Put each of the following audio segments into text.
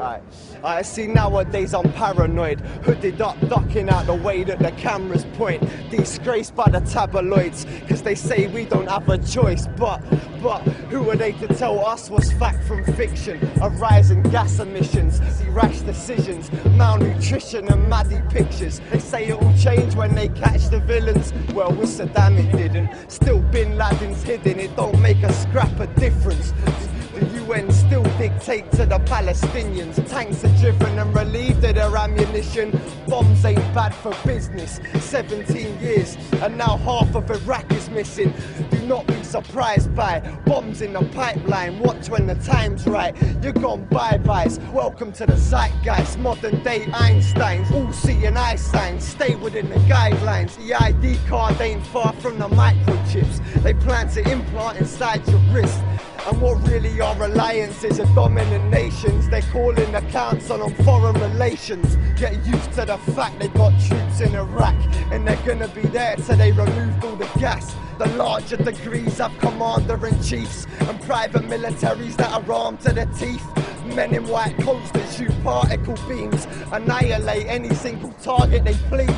I see nowadays I'm paranoid, hooded up, ducking out the way that the cameras point, disgraced by the tabloids, cause they say we don't have a choice, but who are they to tell us what's fact from fiction? A rise in gas emissions, see rash decisions, malnutrition and maddie pictures. They say it will change when they catch the villains, well with Saddam it didn't, still Bin Laden's hidden, it don't make a scrap of difference. The UN still dictate to the Palestinians. Tanks are driven and relieved of their ammunition. Bombs ain't bad for business. 17 years and now half of Iraq is missing. Do not be surprised by bombs in the pipeline. Watch when the time's right. You're gone bye-byes. Welcome to the zeitgeist. Modern day Einsteins. All seeing eye signs. Stay within the guidelines. The ID card ain't far from the microchips. They plan to implant inside your wrist. And what really are alliances of dominant nations? They're calling the council on foreign relations. Get used to the fact they got troops in Iraq, and they're gonna be there till they removed all the gas. The larger degrees have commander-in-chiefs and private militaries that are armed to the teeth. Men in white coats that shoot particle beams, annihilate any single target they please.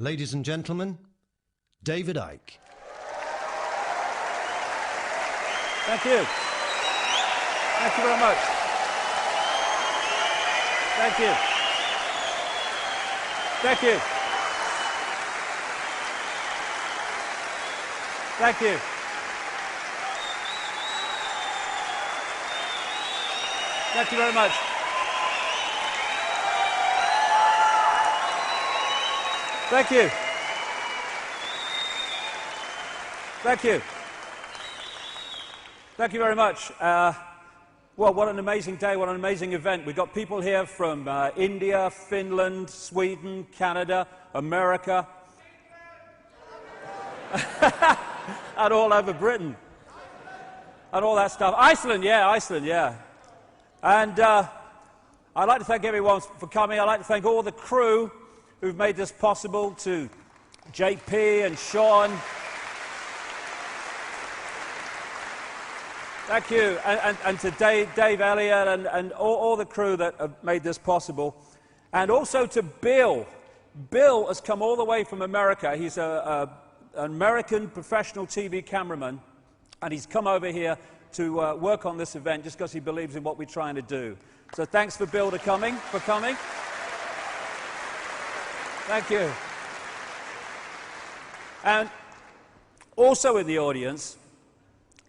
Ladies and gentlemen, David Icke. Thank you. Thank you very much. Thank you. Thank you. Thank you. Thank you very much. Thank you. Thank you. Thank you very much. Well, what an amazing day, what an amazing event. We've got people here from India, Finland, Sweden, Canada, America, and all over Britain, and all that stuff. Iceland, yeah. And I'd like to thank everyone for coming. I'd like to thank all the crew who've made this possible, to JP and Sean. Thank you. And to Dave Elliott and all the crew that have made this possible. And also to Bill. Bill has come all the way from America. He's an American professional TV cameraman, and he's come over here to work on this event just because he believes in what we're trying to do. So thanks for Bill for coming. Thank you. And also in the audience,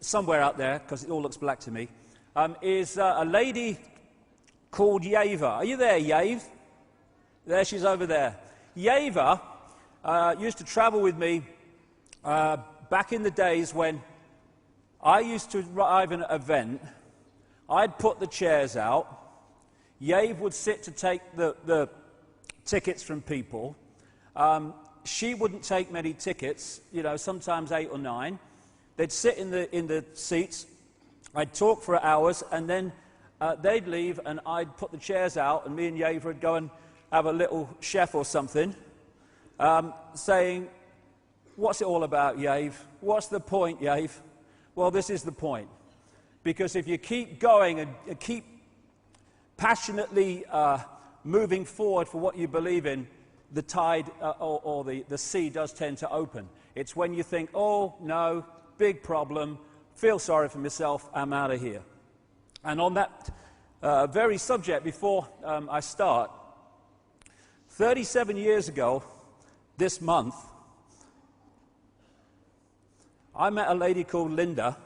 somewhere out there, because it all looks black to me, is a lady called Yava. Are you there, Yave? There, she's over there. Yeva used to travel with me back in the days when I used to arrive at an event. I'd put the chairs out. Yave would sit to take the tickets from people. She wouldn't take many tickets, you know, sometimes 8 or 9. They'd sit in the seats. I'd talk for hours, and then they'd leave, and I'd put the chairs out, and me and Yave would go and have a little chef or something, saying, "What's it all about, Yave? What's the point, Yave?" Well, this is the point. Because if you keep going and keep passionately moving forward for what you believe in, the tide or the sea does tend to open. It's when you think, "Oh, no, big problem, feel sorry for myself, I'm out of here." And on that very subject, before I start, 37 years ago this month, I met a lady called Linda,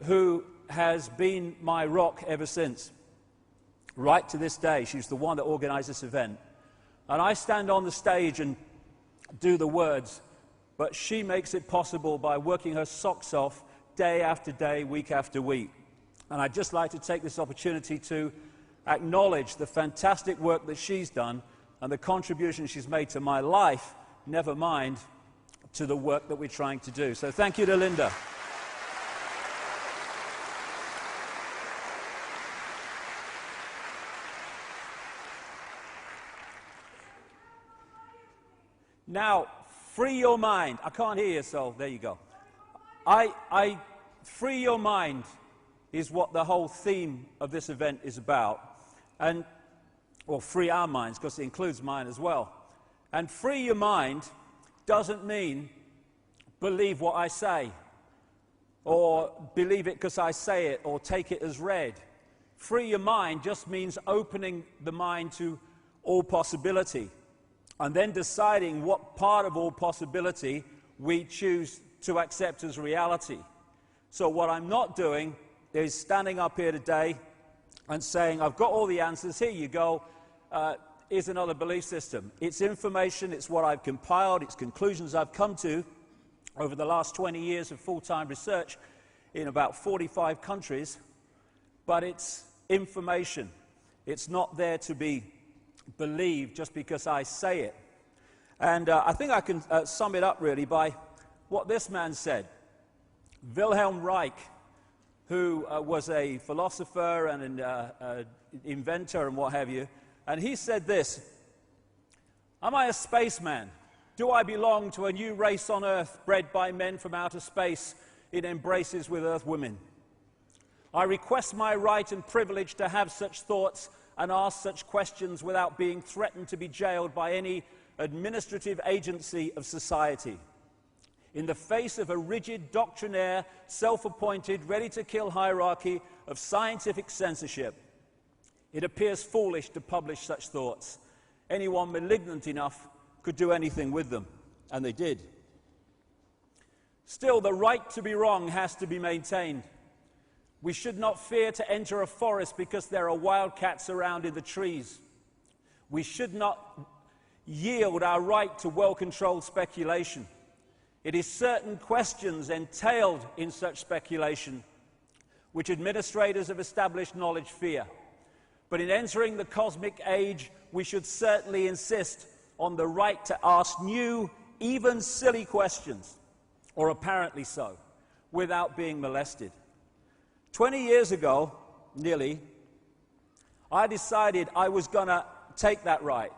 who has been my rock ever since, right to this day. She's the one that organized this event. And I stand on the stage and do the words, but she makes it possible by working her socks off day after day, week after week. And I'd just like to take this opportunity to acknowledge the fantastic work that she's done and the contribution she's made to my life, never mind to the work that we're trying to do. So thank you to Linda. Now, free your mind. I can't hear you, so there you go. Free your mind is what the whole theme of this event is about. And, well, free our minds, because it includes mine as well. And free your mind doesn't mean believe what I say, or believe it because I say it, or take it as read. Free your mind just means opening the mind to all possibility, and then deciding what part of all possibility we choose to accept as reality. So what I'm not doing is standing up here today and saying, "I've got all the answers, here you go, here's another belief system." It's information, it's what I've compiled, it's conclusions I've come to over the last 20 years of full-time research in about 45 countries, but it's information. It's not there to be believed just because I say it. And I think I can sum it up really by what this man said. Wilhelm Reich, who was a philosopher and an inventor and what have you, and he said this: "Am I a spaceman? Do I belong to a new race on Earth bred by men from outer space in embraces with Earth women? I request my right and privilege to have such thoughts and ask such questions without being threatened to be jailed by any administrative agency of society. In the face of a rigid, doctrinaire, self-appointed, ready-to-kill hierarchy of scientific censorship, it appears foolish to publish such thoughts. Anyone malignant enough could do anything with them," and they did. Still, the right to be wrong has to be maintained. We should not fear to enter a forest because there are wildcats around in the trees. We should not yield our right to well-controlled speculation. It is certain questions entailed in such speculation which administrators of established knowledge fear. But in entering the cosmic age, we should certainly insist on the right to ask new, even silly questions, or apparently so, without being molested. 20 years ago, nearly, I decided I was going to take that right.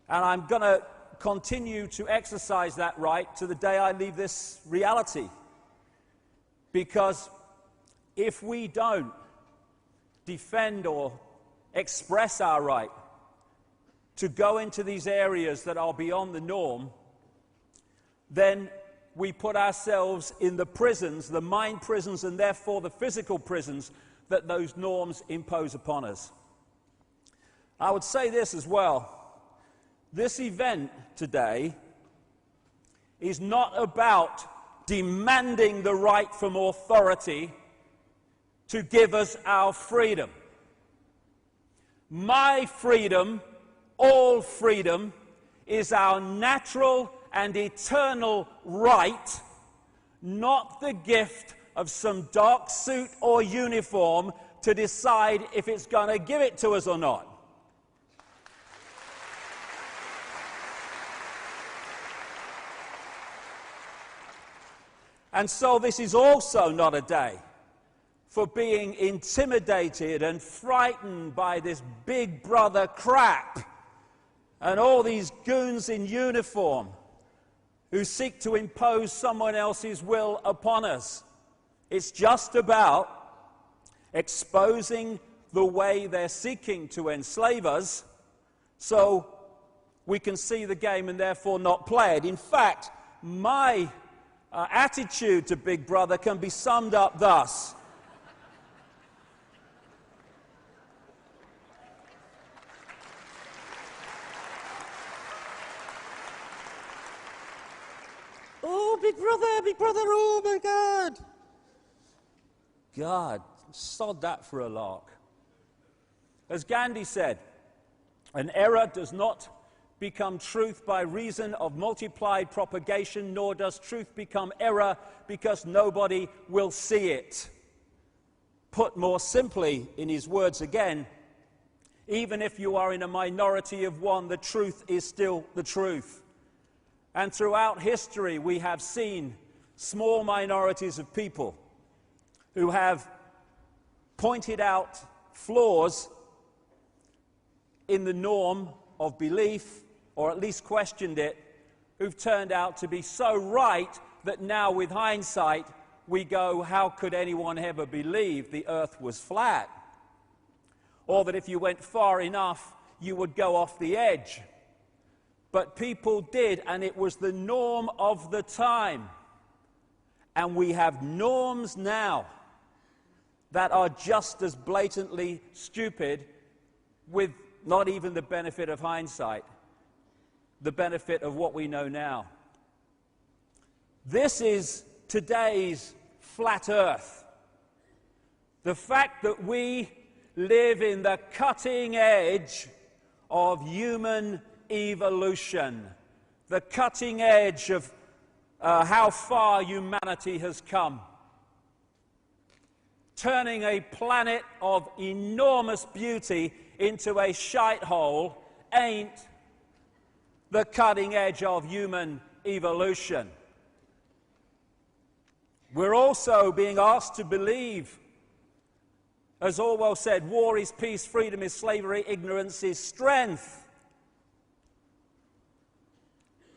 And I'm going to continue to exercise that right to the day I leave this reality. Because if we don't defend or express our right to go into these areas that are beyond the norm, then we put ourselves in the prisons, the mind prisons, and therefore the physical prisons that those norms impose upon us. I would say this as well. This event today is not about demanding the right from authority to give us our freedom. My freedom all freedom is our natural and eternal right, not the gift of some dark suit or uniform to decide if it's going to give it to us or not. And so this is also not a day for being intimidated and frightened by this big brother crap and all these goons in uniform who seek to impose someone else's will upon us. It's just about exposing the way they're seeking to enslave us so we can see the game and therefore not play it. In fact, my attitude to Big Brother can be summed up thus. Oh, Big Brother, oh my God. God, sod that for a lark. As Gandhi said, an error does not become truth by reason of multiplied propagation, nor does truth become error because nobody will see it. Put more simply, in his words again, even if you are in a minority of one, the truth is still the truth. And throughout history, we have seen small minorities of people who have pointed out flaws in the norm of belief, or at least questioned it, who've turned out to be so right that now, with hindsight, we go, how could anyone ever believe the earth was flat? Or that if you went far enough, you would go off the edge. But people did, and it was the norm of the time. And we have norms now that are just as blatantly stupid, with not even the benefit of hindsight, the benefit of what we know now. This is today's flat earth. The fact that we live in the cutting edge of human evolution, the cutting edge of how far humanity has come, turning a planet of enormous beauty into a shithole ain't the cutting edge of human evolution. We're also being asked to believe, as Orwell said, war is peace, freedom is slavery, ignorance is strength.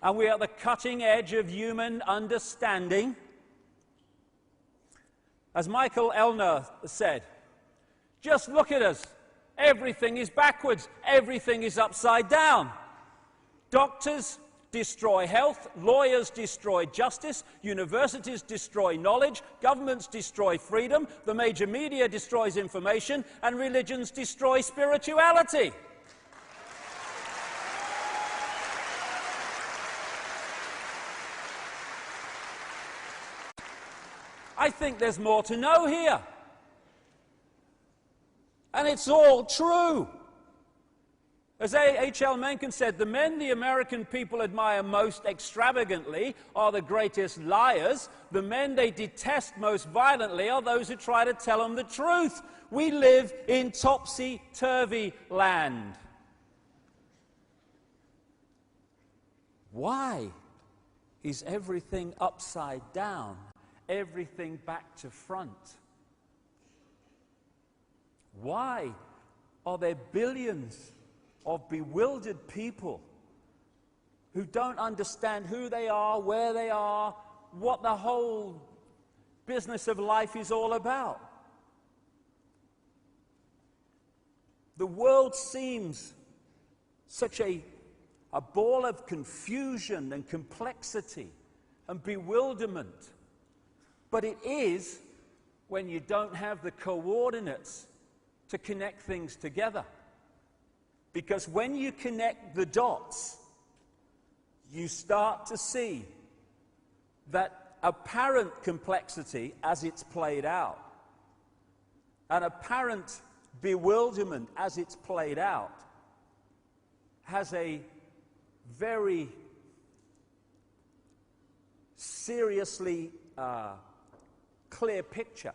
And we are at the cutting edge of human understanding. As Michael Elner said, just look at us. Everything is backwards. Everything is upside down. Doctors destroy health, lawyers destroy justice, universities destroy knowledge, governments destroy freedom, the major media destroys information, and religions destroy spirituality. I think there's more to know here. And it's all true. As H.L. Mencken said, the men the American people admire most extravagantly are the greatest liars. The men they detest most violently are those who try to tell them the truth. We live in topsy-turvy land. Why is everything upside down? Everything back to front? Why are there billions of bewildered people who don't understand who they are, where they are, what the whole business of life is all about? The world seems such a ball of confusion and complexity and bewilderment. But it is when you don't have the coordinates to connect things together. Because when you connect the dots, you start to see that apparent complexity as it's played out, an apparent bewilderment as it's played out, has a very seriously clear picture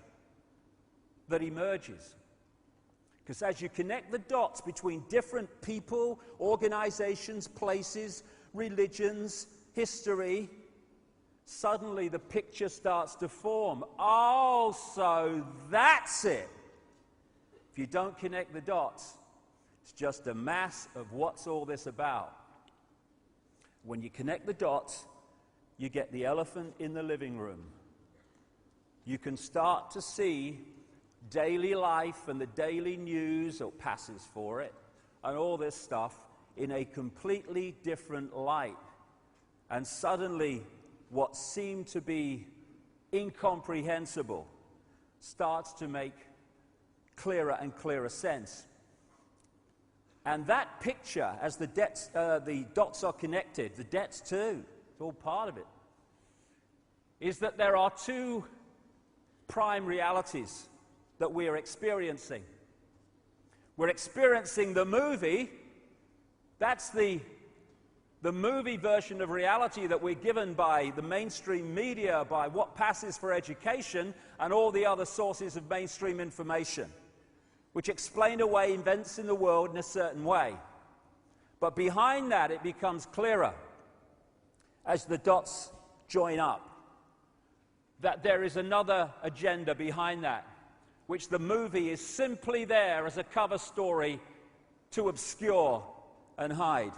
that emerges. Because as you connect the dots between different people, organizations, places, religions, history, suddenly the picture starts to form. Oh, so that's it. If you don't connect the dots, it's just a mass of what's all this about. When you connect the dots, you get the elephant in the living room. You can start to see daily life and the daily news, or passes for it, and all this stuff in a completely different light. And suddenly, what seemed to be incomprehensible starts to make clearer and clearer sense. And that picture, as the dots are connected, the debts too, it's all part of it, is that there are two prime realities that we are experiencing. We're experiencing the movie. That's the movie version of reality that we're given by the mainstream media, by what passes for education, and all the other sources of mainstream information, which explain away events in the world in a certain way. But behind that, it becomes clearer as the dots join up that there is another agenda behind that, which the movie is simply there as a cover story to obscure and hide.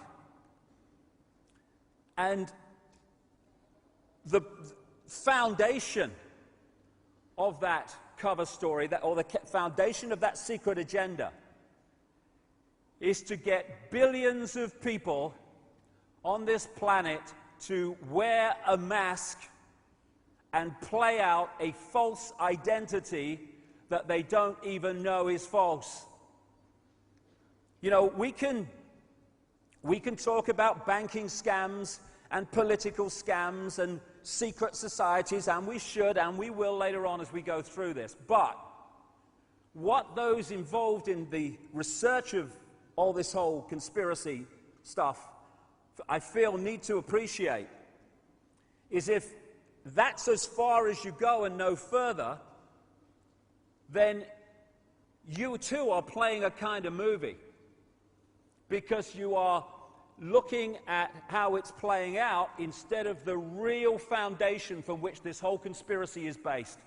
And the foundation of that cover story, or the foundation of that secret agenda, is to get billions of people on this planet to wear a mask and play out a false identity that they don't even know is false. You know, we can talk about banking scams and political scams and secret societies, and we should and we will later on as we go through this. But what those involved in the research of all this whole conspiracy stuff, I feel, need to appreciate is if that's as far as you go and no further, then you too are playing a kind of movie, because you are looking at how it's playing out instead of the real foundation from which this whole conspiracy is based.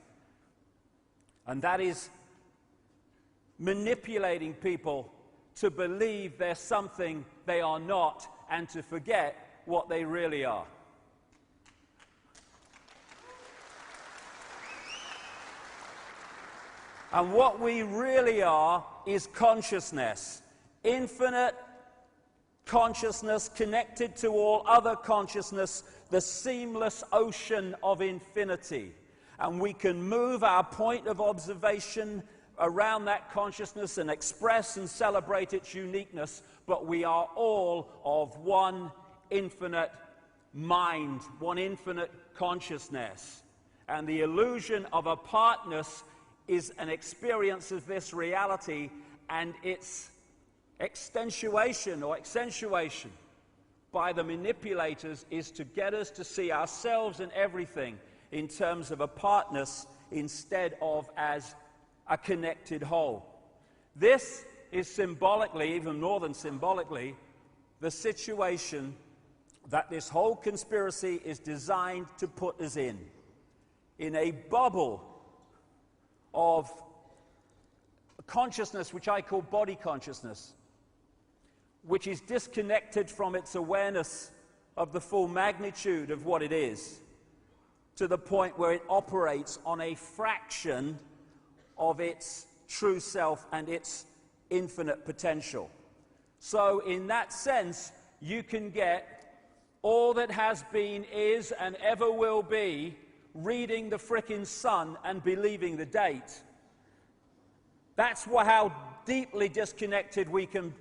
And that is manipulating people to believe they're something they are not and to forget what they really are. And what we really are is consciousness. Infinite consciousness connected to all other consciousness, the seamless ocean of infinity. And we can move our point of observation around that consciousness and express and celebrate its uniqueness, but we are all of one infinite mind, one infinite consciousness. And the illusion of apartness is an experience of this reality, and its extensuation or accentuation by the manipulators is to get us to see ourselves and everything in terms of apartness instead of as a connected whole. This is symbolically, even more than symbolically, the situation that this whole conspiracy is designed to put us in a bubble of consciousness, which I call body consciousness, which is disconnected from its awareness of the full magnitude of what it is, to the point where it operates on a fraction of its true self and its infinite potential. So in that sense, you can get all that has been, is, and ever will be reading the frickin' sun and believing the date. That's how deeply disconnected we can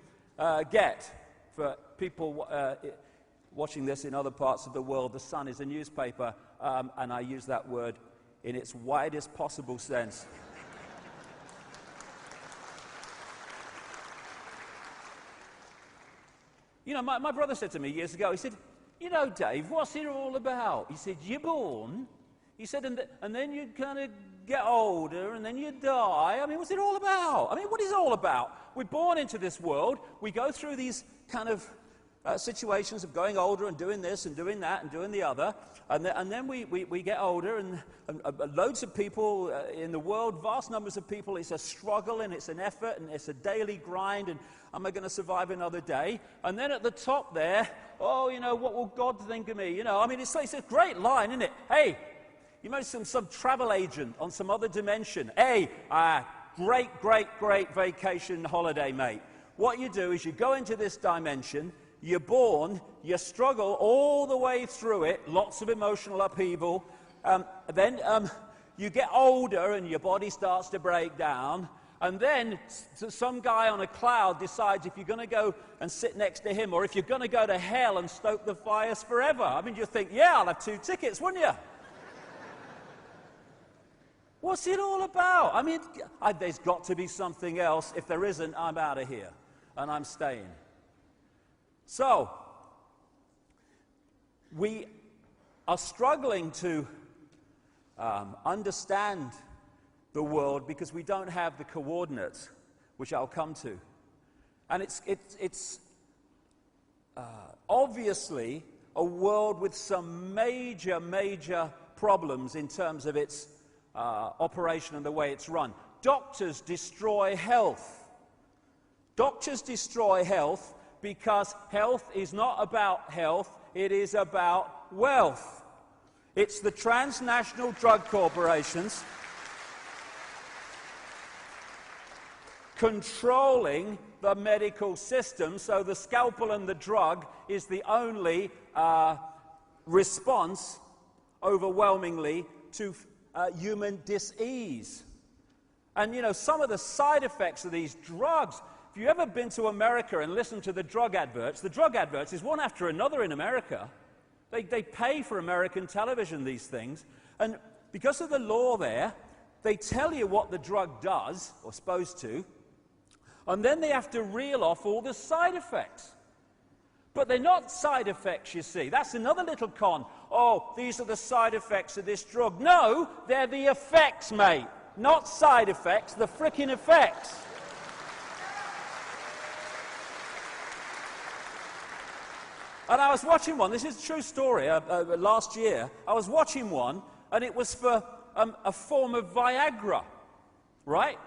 get. For people watching this in other parts of the world, the Sun is a newspaper, and I use that word in its widest possible sense. You know, my brother said to me years ago, he said, you know, Dave, what's it all about? He said, you're born. He said, and then you kind of get older, and then you die. I mean, what's it all about? I mean, what is it all about? We're born into this world. We go through these kind of situations of going older and doing this and doing that and doing the other. And then we get older, and loads of people in the world, vast numbers of people, it's a struggle and it's an effort and it's a daily grind, and am I going to survive another day? And then at the top there, oh, you know, what will God think of me? You know, I mean, it's a great line, isn't it? Hey, you know, some travel agent on some other dimension. Hey, great vacation holiday, mate. What you do is you go into this dimension, you're born, you struggle all the way through it, lots of emotional upheaval. Then you get older and your body starts to break down. And then some guy on a cloud decides if you're going to go and sit next to him, or if you're going to go to hell and stoke the fires forever. I mean, you think, yeah, I'll have 2 tickets, wouldn't you? What's it all about? I mean, there's got to be something else. If there isn't, I'm out of here, and I'm staying. So, we are struggling to understand the world because we don't have the coordinates, which I'll come to. And it's obviously a world with some major problems in terms of its operation and the way it's run. Doctors destroy health. Doctors destroy health because health is not about health, it is about wealth. It's the transnational drug corporations controlling the medical system, so the scalpel and the drug is the only response, overwhelmingly, to human dis-ease. And, you know, some of the side effects of these drugs, if you've ever been to America and listened to the drug adverts is one after another in America. They pay for American television, these things. And because of the law there, they tell you what the drug does, or supposed to, and then they have to reel off all the side effects. But they're not side effects, you see. That's another little con. Oh, these are the side effects of this drug. No, they're the effects, mate. Not side effects, the frickin' effects. And I was watching one, this is a true story, last year. I was watching one, and it was for a form of Viagra, right?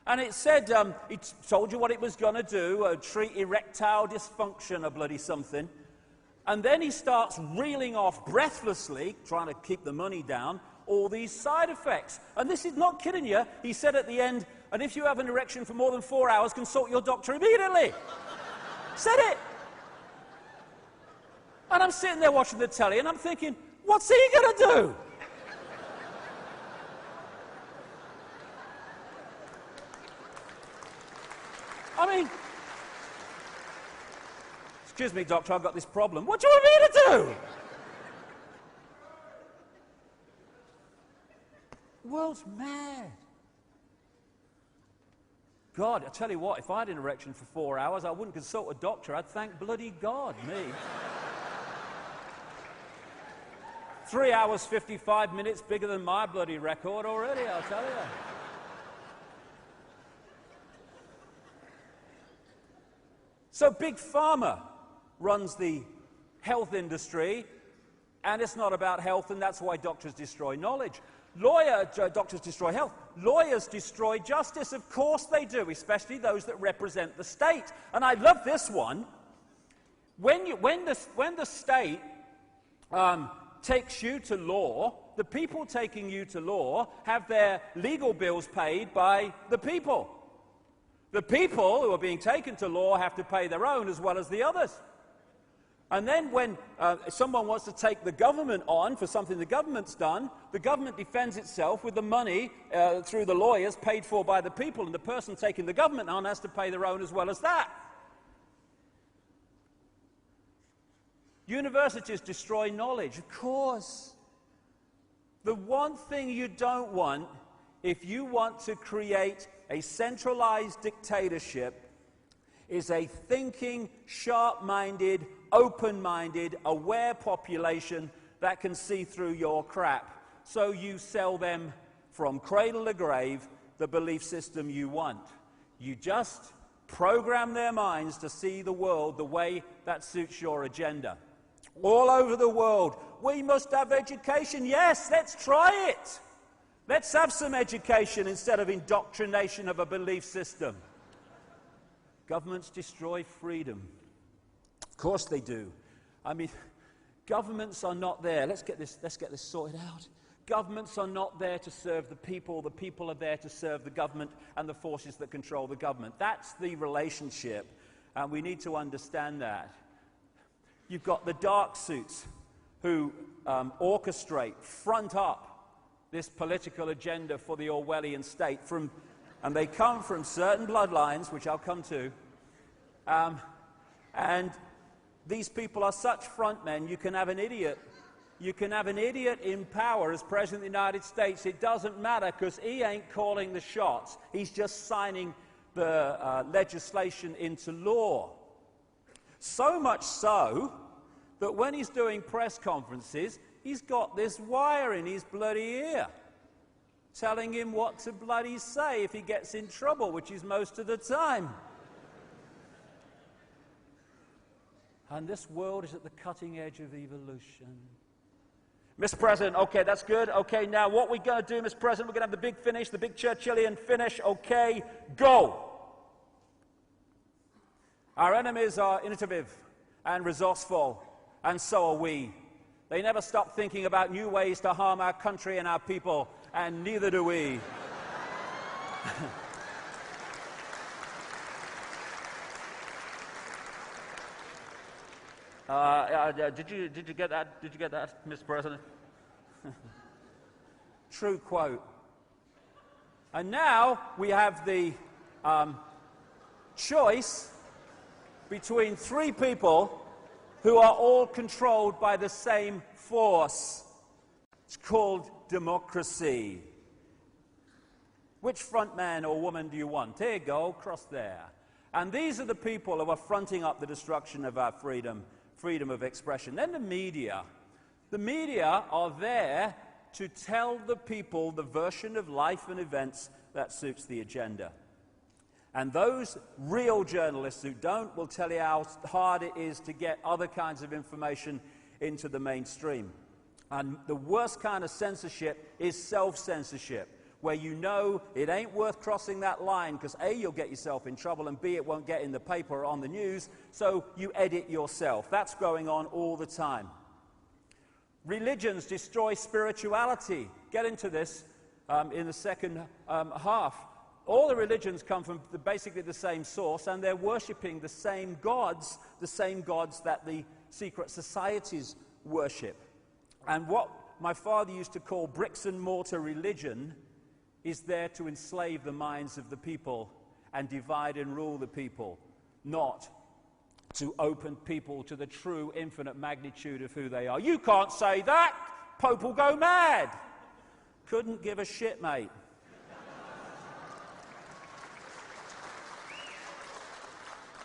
And it said, it told you what it was going to do, treat erectile dysfunction or bloody something. And then he starts reeling off breathlessly, trying to keep the money down, all these side effects. And this is not kidding you. He said at the end, and if you have an erection for more than 4 hours, consult your doctor immediately. Said it. And I'm sitting there watching the telly, and I'm thinking, what's he going to do? I mean, excuse me, doctor, I've got this problem. What do you want me to do? The world's mad. God, I tell you what, if I had an erection for 4 hours, I wouldn't consult a doctor. I'd thank bloody God, me. 3 hours, 55 minutes, bigger than my bloody record already, I'll tell you. So Big Pharma runs the health industry, and it's not about health, and that's why doctors destroy knowledge. Doctors destroy health. Lawyers destroy justice. Of course they do, especially those that represent the state. And I love this one. When the state takes you to law, the people taking you to law have their legal bills paid by the people. The people who are being taken to law have to pay their own as well as the others. And then when someone wants to take the government on for something the government's done, the government defends itself with the money through the lawyers paid for by the people, and the person taking the government on has to pay their own as well as that. Universities destroy knowledge, of course. The one thing you don't want, if you want to create a centralized dictatorship, is a thinking, sharp-minded, open-minded, aware population that can see through your crap. So you sell them from cradle to grave the belief system you want. You just program their minds to see the world the way that suits your agenda. All over the world, we must have education. Yes, let's try it. Let's have some education instead of indoctrination of a belief system. Governments destroy freedom. Of course they do. I mean, governments are not there. Let's get this sorted out. Governments are not there to serve the people are there to serve the government and the forces that control the government. That's the relationship, and we need to understand that. You've got the dark suits who orchestrate, front up this political agenda for the Orwellian state, and they come from certain bloodlines, which I'll come to, and these people are such frontmen. You can have an idiot in power as President of the United States. It doesn't matter, because he ain't calling the shots. He's just signing the legislation into law. So much so that when he's doing press conferences, he's got this wire in his bloody ear telling him what to bloody say if he gets in trouble, which is most of the time. And this world is at the cutting edge of evolution. Mr. President, okay, that's good. Okay, now what we're going to do, Mr. President, we're going to have the big finish, the big Churchillian finish. Okay, go. Our enemies are innovative and resourceful, and so are we. They never stop thinking about new ways to harm our country and our people, and neither do we. Did you get that? Did you get that, Mr. President? True quote. And now we have the choice between three people who are all controlled by the same force. It's called democracy. Which front man or woman do you want? There you go, cross there. And these are the people who are fronting up the destruction of our freedom of expression. Then the media. The media are there to tell the people the version of life and events that suits the agenda. And those real journalists who don't will tell you how hard it is to get other kinds of information into the mainstream. And the worst kind of censorship is self-censorship, where you know it ain't worth crossing that line because A, you'll get yourself in trouble, and B, it won't get in the paper or on the news, so you edit yourself. That's going on all the time. Religions destroy spirituality. Get into this in the second half. All the religions come from basically the same source, and they're worshipping the same gods that the secret societies worship. And what my father used to call bricks and mortar religion is there to enslave the minds of the people and divide and rule the people, not to open people to the true infinite magnitude of who they are. You can't say that! Pope will go mad! Couldn't give a shit, mate.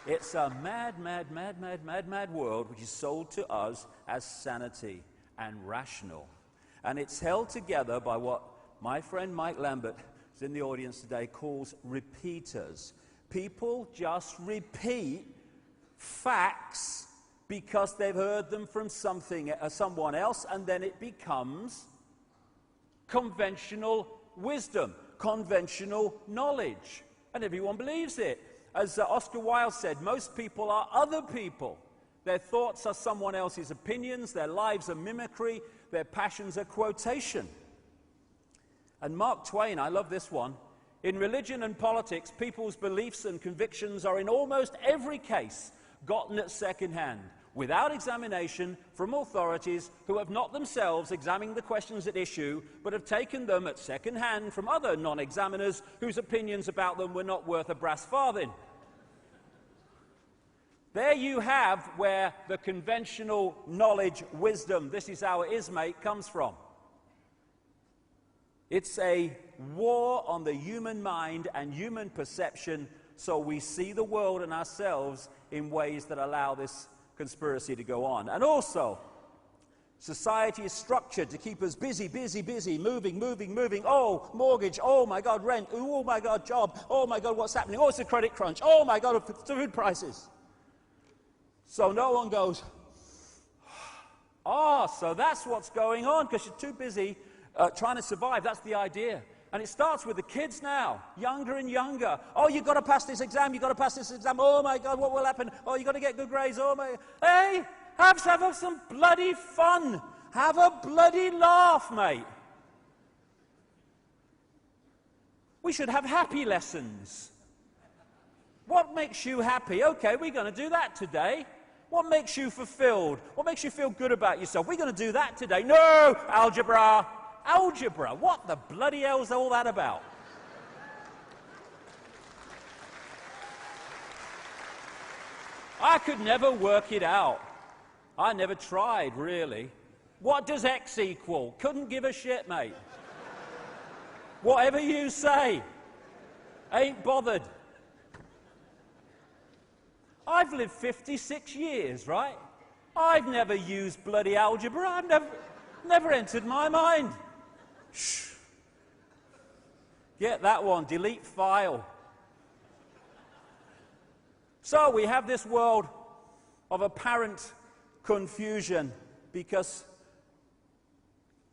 It's a mad, mad, mad, mad, mad, mad world which is sold to us as sanity and rational. And it's held together by what my friend Mike Lambert, who's in the audience today, calls repeaters. People just repeat facts because they've heard them from someone else, and then it becomes conventional wisdom, conventional knowledge, and everyone believes it. As Oscar Wilde said, most people are other people. Their thoughts are someone else's opinions, their lives are mimicry, their passions are quotation. And Mark Twain, I love this one, in religion and politics, people's beliefs and convictions are in almost every case gotten at second hand, without examination from authorities who have not themselves examined the questions at issue, but have taken them at second hand from other non-examiners whose opinions about them were not worth a brass farthing. There you have where the conventional knowledge, wisdom, this is how it is, mate, comes from. It's a war on the human mind and human perception So we see the world and ourselves in ways that allow this conspiracy to go on. And also, society is structured to keep us busy, moving. Oh, mortgage. Oh, my God, rent. Oh, my God, job. Oh, my God, what's happening? Oh, it's a credit crunch. Oh, my God, food prices. So no one goes, so that's what's going on, because you're too busy trying to survive. That's the idea. And it starts with the kids now, younger and younger. Oh, you've got to pass this exam. You've got to pass this exam. Oh, my God, what will happen? Oh, you've got to get good grades. Oh, my... Hey, have some bloody fun. Have a bloody laugh, mate. We should have happy lessons. What makes you happy? Okay, we're going to do that today. What makes you fulfilled? What makes you feel good about yourself? We're going to do that today. No, algebra. Algebra. What the bloody hell's all that about? I could never work it out. I never tried, really. What does X equal? Couldn't give a shit, mate. Whatever you say. Ain't bothered. I've lived 56 years, right? I've never used bloody algebra. I've never entered my mind. Shh. Get that one. Delete file. So we have this world of apparent confusion because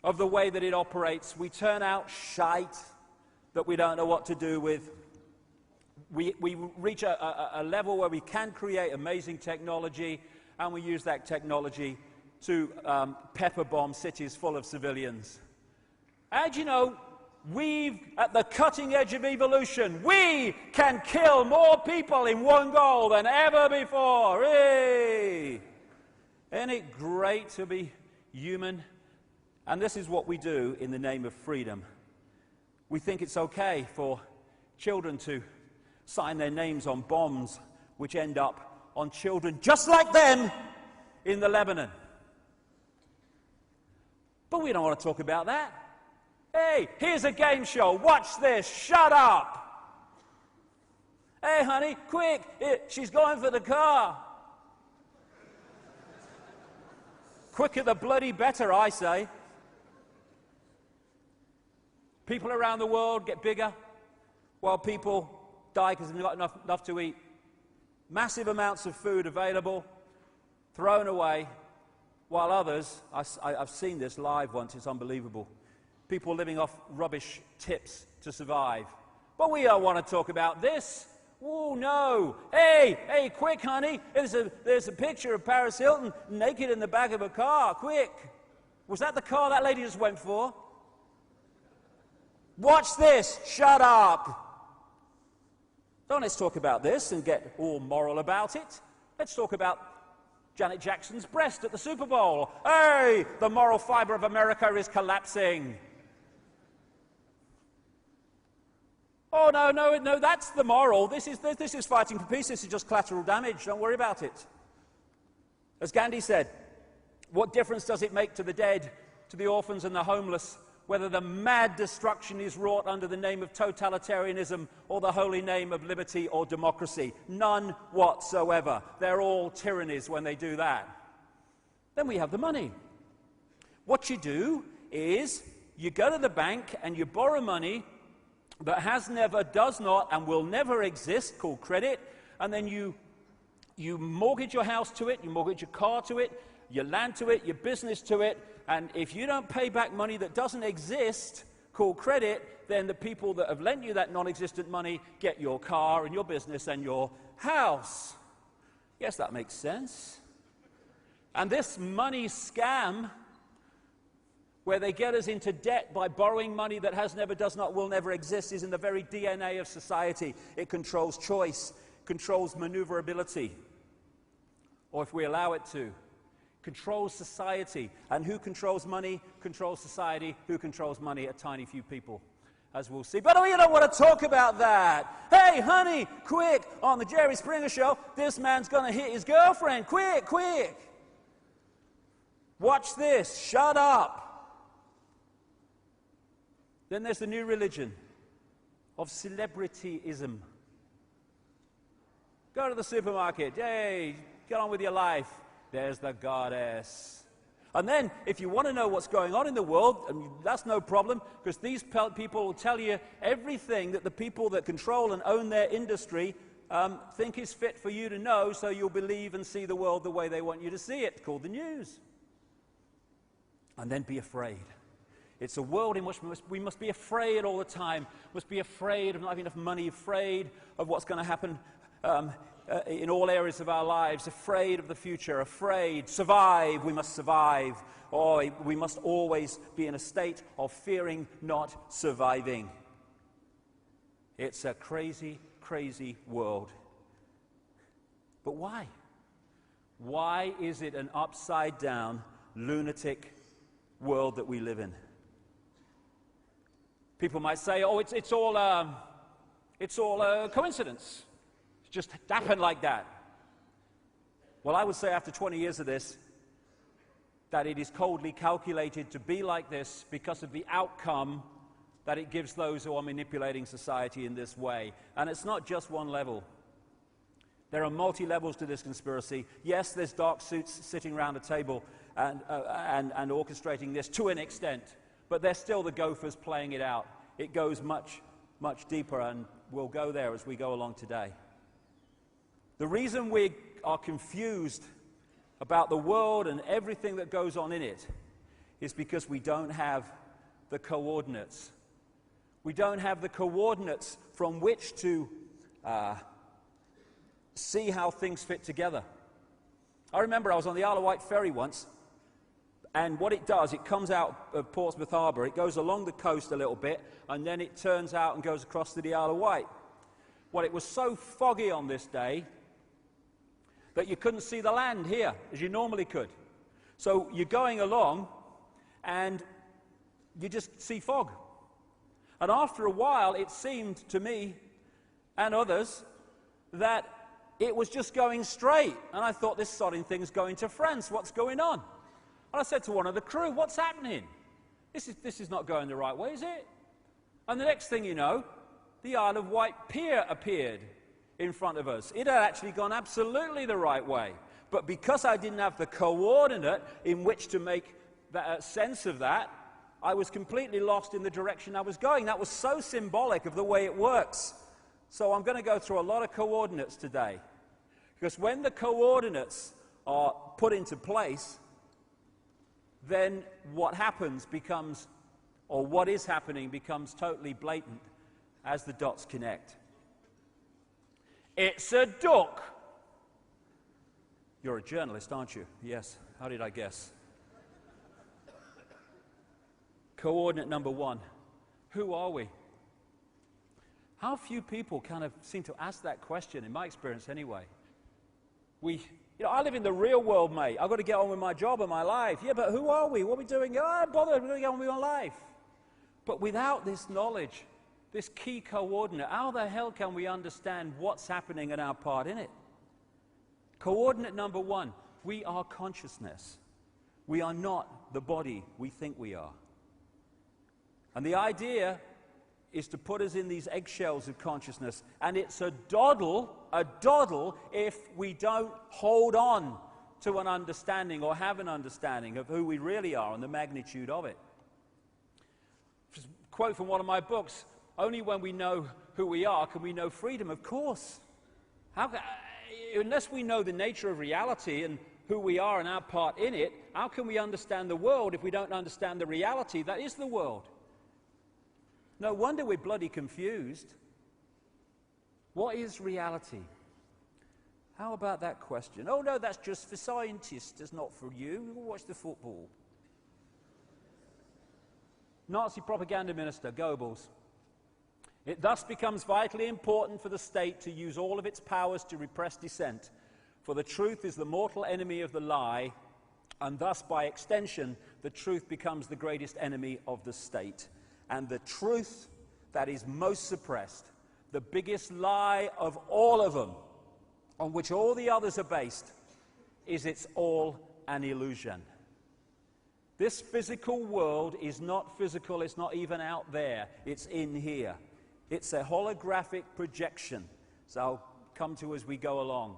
of the way that it operates. We turn out shite that we don't know what to do with. We reach a level where we can create amazing technology, and we use that technology to pepper bomb cities full of civilians. And you know, we've at the cutting edge of evolution. We can kill more people in one goal than ever before. Hey! Isn't it great to be human? And this is what we do in the name of freedom. We think it's okay for children to sign their names on bombs which end up on children just like them in the Lebanon. But we don't want to talk about that. Hey, here's a game show. Watch this. Shut up. Hey, honey, quick. She's going for the car. Quicker the bloody better, I say. People around the world get bigger while people die because they've not got enough to eat. Massive amounts of food available, thrown away, while others, I've seen this live once, it's unbelievable. People living off rubbish tips to survive. But we don't want to talk about this. Oh, no. Hey, quick, honey. There's a picture of Paris Hilton naked in the back of a car. Quick. Was that the car that lady just went for? Watch this. Shut up. Don't let's talk about this and get all moral about it. Let's talk about Janet Jackson's breast at the Super Bowl. Hey, the moral fiber of America is collapsing. Oh, no, that's the moral. This is fighting for peace. This is just collateral damage. Don't worry about it. As Gandhi said, what difference does it make to the dead, to the orphans and the homeless, whether the mad destruction is wrought under the name of totalitarianism or the holy name of liberty or democracy? None whatsoever. They're all tyrannies when they do that. Then we have the money. What you do is you go to the bank and you borrow money that has never, does not, and will never exist, called credit, and then you mortgage your house to it, you mortgage your car to it, your land to it, your business to it, and if you don't pay back money that doesn't exist, called credit, then the people that have lent you that non-existent money get your car and your business and your house. Yes, that makes sense. And this money scam, where they get us into debt by borrowing money that has never, does not, will never exist, is in the very DNA of society. It controls choice, controls maneuverability, or if we allow it to, controls society. And who controls money? Controls society. Who controls money? A tiny few people, as we'll see. But we don't want to talk about that. Hey, honey, quick, on the Jerry Springer show, this man's going to hit his girlfriend. Quick, quick. Watch this. Shut up. Then there's the new religion of celebrityism. Go to the supermarket. Yay, get on with your life. There's the goddess. And then, if you want to know what's going on in the world, that's no problem, because these people will tell you everything that the people that control and own their industry think is fit for you to know, so you'll believe and see the world the way they want you to see it, called the news. And then be afraid. It's a world in which we must be afraid all the time, must be afraid of not having enough money, afraid of what's going to happen in all areas of our lives, afraid of the future, afraid, survive, we must survive, or we must always be in a state of fearing not surviving. It's a crazy, crazy world. But why? Why is it an upside down, lunatic world that we live in? People might say, oh, it's all a coincidence. It just happened like that. Well, I would say after 20 years of this, that it is coldly calculated to be like this because of the outcome that it gives those who are manipulating society in this way. And it's not just one level. There are multi-levels to this conspiracy. Yes, there's dark suits sitting around a table and orchestrating this to an extent, but they're still the gophers playing it out. It goes much, much deeper, and we'll go there as we go along today. The reason we are confused about the world and everything that goes on in it is because we don't have the coordinates. We don't have the coordinates from which to see how things fit together. I remember I was on the Isle of Wight ferry once, and what it does, it comes out of Portsmouth Harbour, it goes along the coast a little bit, and then it turns out and goes across to the Isle of Wight. Well, it was so foggy on this day that you couldn't see the land here, as you normally could. So you're going along, and you just see fog. And after a while, it seemed to me and others that it was just going straight. And I thought, this sodding thing's going to France. What's going on? And I said to one of the crew, what's happening? This is not going the right way, is it? And the next thing you know, the Isle of Wight pier appeared in front of us. It had actually gone absolutely the right way. But because I didn't have the coordinate in which to make sense of that, I was completely lost in the direction I was going. That was so symbolic of the way it works. So I'm going to go through a lot of coordinates today. Because when the coordinates are put into place, then what happens becomes, or what is happening becomes totally blatant as the dots connect. It's a duck. You're a journalist, aren't you? Yes. How did I guess? Coordinate number one. Who are we? How few people kind of seem to ask that question, in my experience anyway. I live in the real world, mate. I've got to get on with my job and my life. Yeah, but who are we? What are we doing? Oh, I'm bothered. We're going to get on with my life. But without this knowledge, this key coordinate, how the hell can we understand what's happening and our part in it? Coordinate number one, we are consciousness. We are not the body we think we are. And the idea is to put us in these eggshells of consciousness, and it's a doddle if we don't hold on to an understanding or have an understanding of who we really are and the magnitude of it. Just a quote from one of my books, only when we know who we are can we know freedom. Of course. Unless we know the nature of reality and who we are and our part in it, how can we understand the world if we don't understand the reality that is the world? No wonder we're bloody confused. What is reality? How about that question? Oh no, that's just for scientists, it's not for you. Watch the football. Nazi propaganda minister, Goebbels. It thus becomes vitally important for the state to use all of its powers to repress dissent, for the truth is the mortal enemy of the lie, and thus, by extension, the truth becomes the greatest enemy of the state. And the truth that is most suppressed, the biggest lie of all of them, on which all the others are based, is it's all an illusion. This physical world is not physical, it's not even out there, it's in here. It's a holographic projection. So I'll come to as we go along.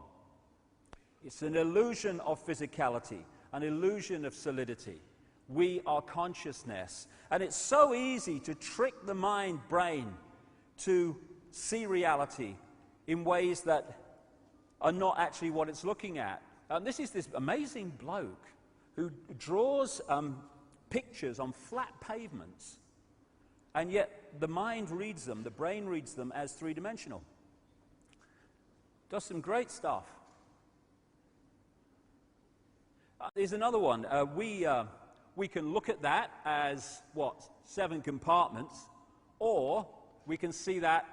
It's an illusion of physicality, an illusion of solidity. We are consciousness. And it's so easy to trick the brain to see reality in ways that are not actually what it's looking at. This is this amazing bloke who draws pictures on flat pavements, and yet the mind reads them, the brain reads them as three-dimensional. Does some great stuff. There's another one. We can look at that as, 7 compartments, or we can see that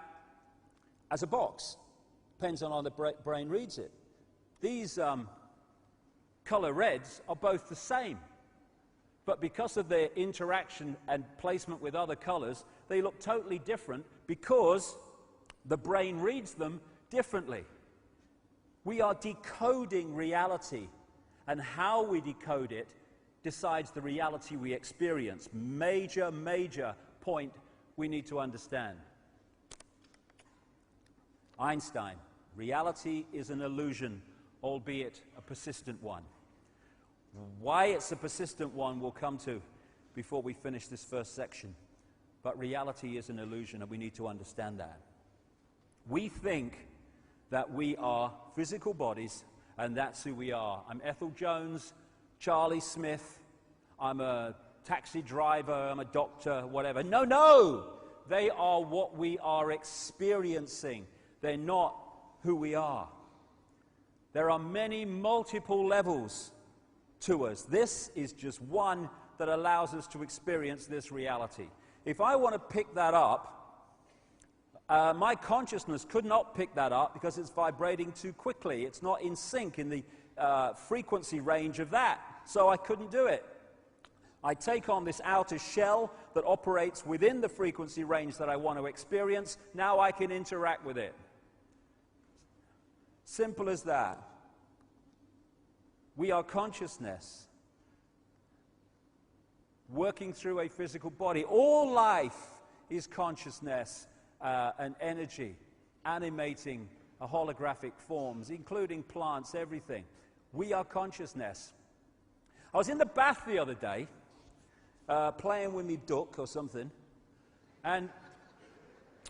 as a box. Depends on how the brain reads it. These color reds are both the same, but because of their interaction and placement with other colors, they look totally different because the brain reads them differently. We are decoding reality, and how we decode it decides the reality we experience. Major, major point we need to understand. Einstein, reality is an illusion, albeit a persistent one. Why it's a persistent one we'll come to before we finish this first section. But reality is an illusion, and we need to understand that. We think that we are physical bodies, and that's who we are. I'm Ethel Jones, Charlie Smith, I'm a taxi driver, I'm a doctor, whatever. No, no! They are what we are experiencing. They're not who we are. There are many multiple levels to us. This is just one that allows us to experience this reality. If I want to pick that up, my consciousness could not pick that up because it's vibrating too quickly. It's not in sync in the frequency range of that, so I couldn't do it. I take on this outer shell that operates within the frequency range that I want to experience. Now I can interact with it. Simple as that. We are consciousness working through a physical body. All life is consciousness and energy, animating holographic forms, including plants, everything. We are consciousness. I was in the bath the other day, playing with me duck or something, and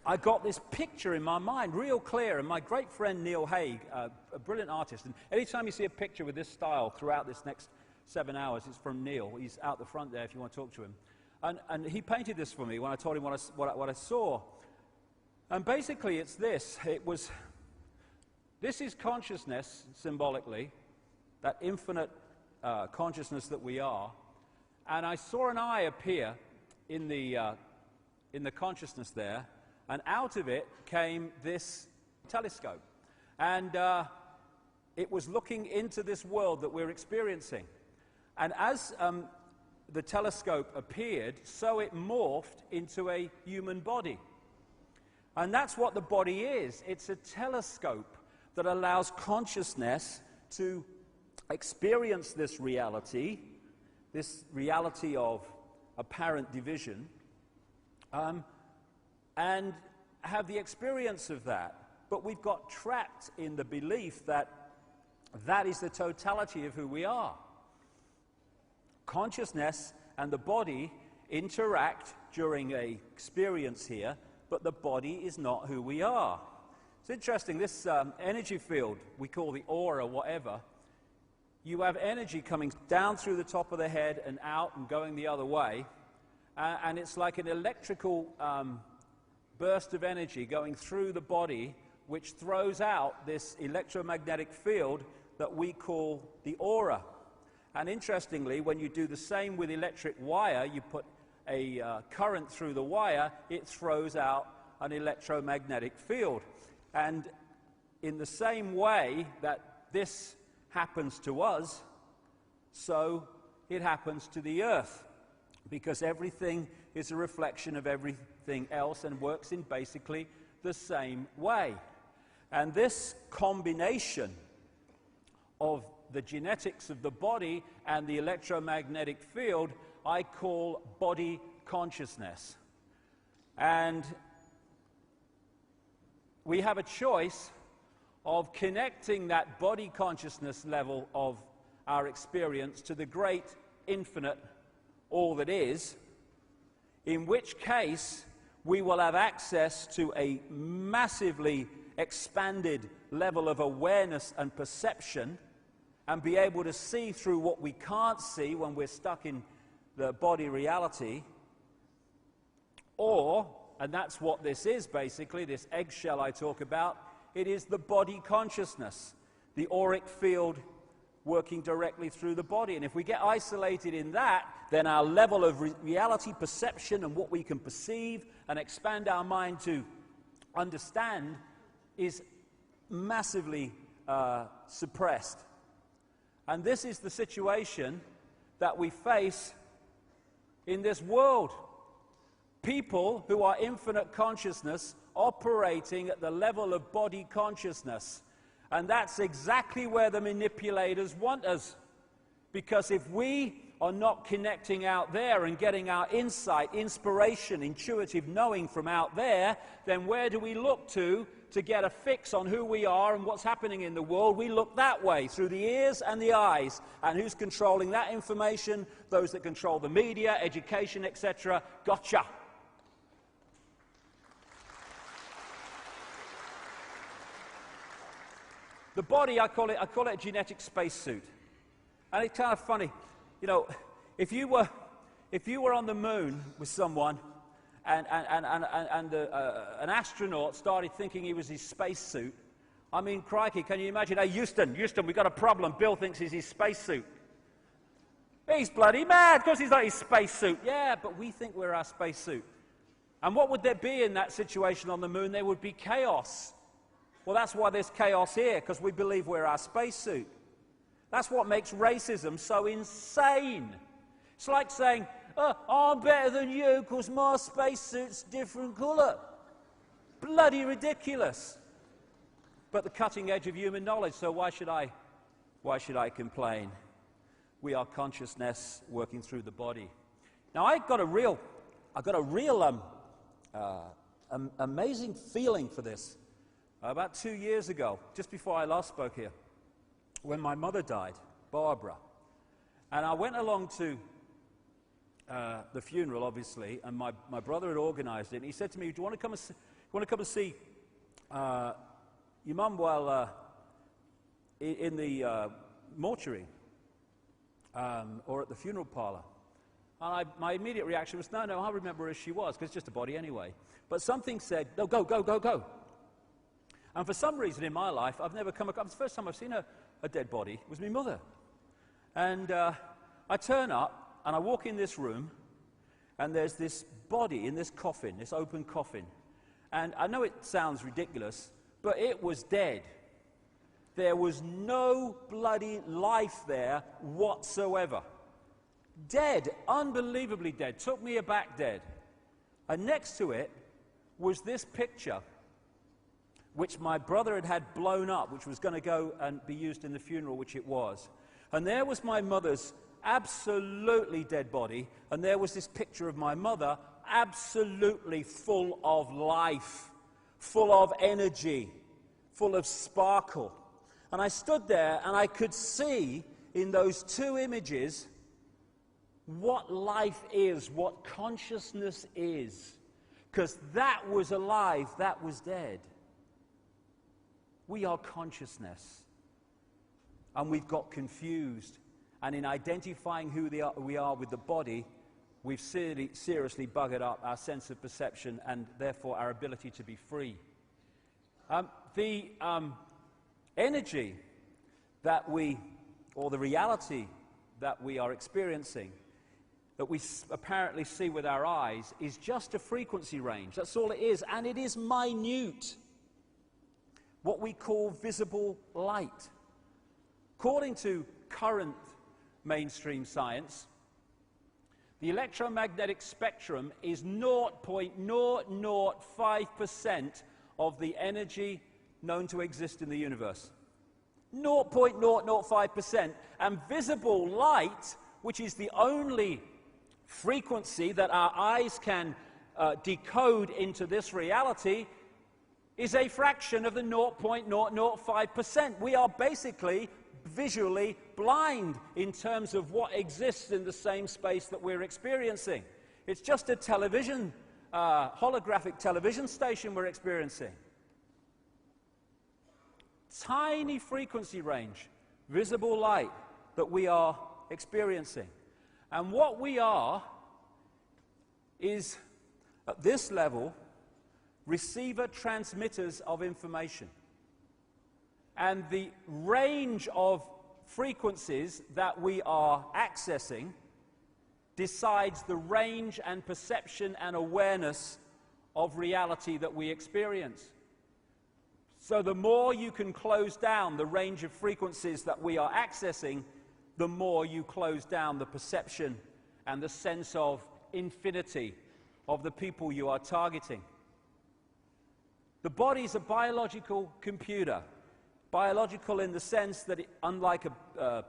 I got this picture in my mind, real clear, and my great friend Neil Haig, a brilliant artist, and anytime you see a picture with this style throughout this next 7 hours, it's from Neil. He's out the front there if you want to talk to him. And he painted this for me when I told him what I saw. And basically it's this. This is consciousness, symbolically, that infinite consciousness that we are. And I saw an eye appear in the consciousness there, and out of it came this telescope. And it was looking into this world that we're experiencing. And as the telescope appeared, so it morphed into a human body. And that's what the body is. It's a telescope that allows consciousness to experience this reality of apparent division, and have the experience of that. But we've got trapped in the belief that that is the totality of who we are. Consciousness and the body interact during an experience here, but the body is not who we are. It's interesting, this energy field we call the aura, whatever, you have energy coming down through the top of the head and out and going the other way, and it's like an electrical burst of energy going through the body, which throws out this electromagnetic field that we call the aura. And interestingly, when you do the same with electric wire, you put a current through the wire, it throws out an electromagnetic field. And in the same way that this happens to us, so it happens to the earth, because everything is a reflection of everything else and works in basically the same way. And this combination of the genetics of the body and the electromagnetic field I call body consciousness. And we have a choice of connecting that body consciousness level of our experience to the great infinite all that is, in which case we will have access to a massively expanded level of awareness and perception and be able to see through what we can't see when we're stuck in the body reality. Or, and that's what this is basically, this eggshell I talk about, it is the body consciousness, the auric field working directly through the body. And if we get isolated in that, then our level of reality perception and what we can perceive and expand our mind to understand is massively suppressed. And this is the situation that we face in this world. People who are infinite consciousness operating at the level of body consciousness. And that's exactly where the manipulators want us. Because if we are not connecting out there and getting our insight, inspiration, intuitive knowing from out there, then where do we look to get a fix on who we are and what's happening in the world? We look that way, through the ears and the eyes. And who's controlling that information? Those that control the media, education, etc. Gotcha. The body, I call it a genetic spacesuit. And it's kind of funny. You know, if you were on the moon with someone and an astronaut started thinking he was his spacesuit, I mean, crikey, can you imagine? Hey, Houston, we've got a problem. Bill thinks he's his spacesuit. He's bloody mad. Of course he's not his spacesuit. Yeah, but we think we're our spacesuit. And what would there be in that situation on the moon? There would be chaos. Well, that's why there's chaos here, because we believe we're our spacesuit. That's what makes racism so insane. It's like saying, oh, I'm better than you because my spacesuit's different colour. Bloody ridiculous. But the cutting edge of human knowledge, so why should I complain? We are consciousness working through the body. Now, I got a real amazing feeling for this. About 2 years ago, just before I last spoke here, when my mother died, Barbara, and I went along to the funeral, obviously, and my brother had organised it, and he said to me, do you want to come and see your mum while in the mortuary or at the funeral parlour? And my immediate reaction was, no, I remember her as she was, because it's just a body anyway. But something said, no, go. And for some reason in my life, I've never come across, the first time I've seen a dead body was my mother. And I turn up, and I walk in this room, and there's this body in this coffin, this open coffin. And I know it sounds ridiculous, but it was dead. There was no bloody life there whatsoever. Dead, unbelievably dead, took me aback dead. And next to it was this picture, which my brother had blown up, which was going to go and be used in the funeral, which it was. And there was my mother's absolutely dead body, and there was this picture of my mother absolutely full of life, full of energy, full of sparkle. And I stood there, and I could see in those two images what life is, what consciousness is. Because that was alive, that was dead. We are consciousness. And we've got confused. And in identifying who we are with the body, we've seriously buggered up our sense of perception and therefore our ability to be free. The energy that or the reality that we are experiencing, that we apparently see with our eyes, is just a frequency range. That's all it is. And it is minute. What we call visible light. According to current mainstream science, the electromagnetic spectrum is 0.005% of the energy known to exist in the universe. 0.005%. And visible light, which is the only frequency that our eyes can decode into this reality, is a fraction of the 0.005%. We are basically visually blind in terms of what exists in the same space that we're experiencing. It's just a television, holographic television station we're experiencing. Tiny frequency range, visible light that we are experiencing. And what we are is, at this level, receiver transmitters of information. And the range of frequencies that we are accessing decides the range and perception and awareness of reality that we experience. So the more you can close down the range of frequencies that we are accessing, the more you close down the perception and the sense of infinity of the people you are targeting. The body is a biological computer. Biological in the sense that, unlike a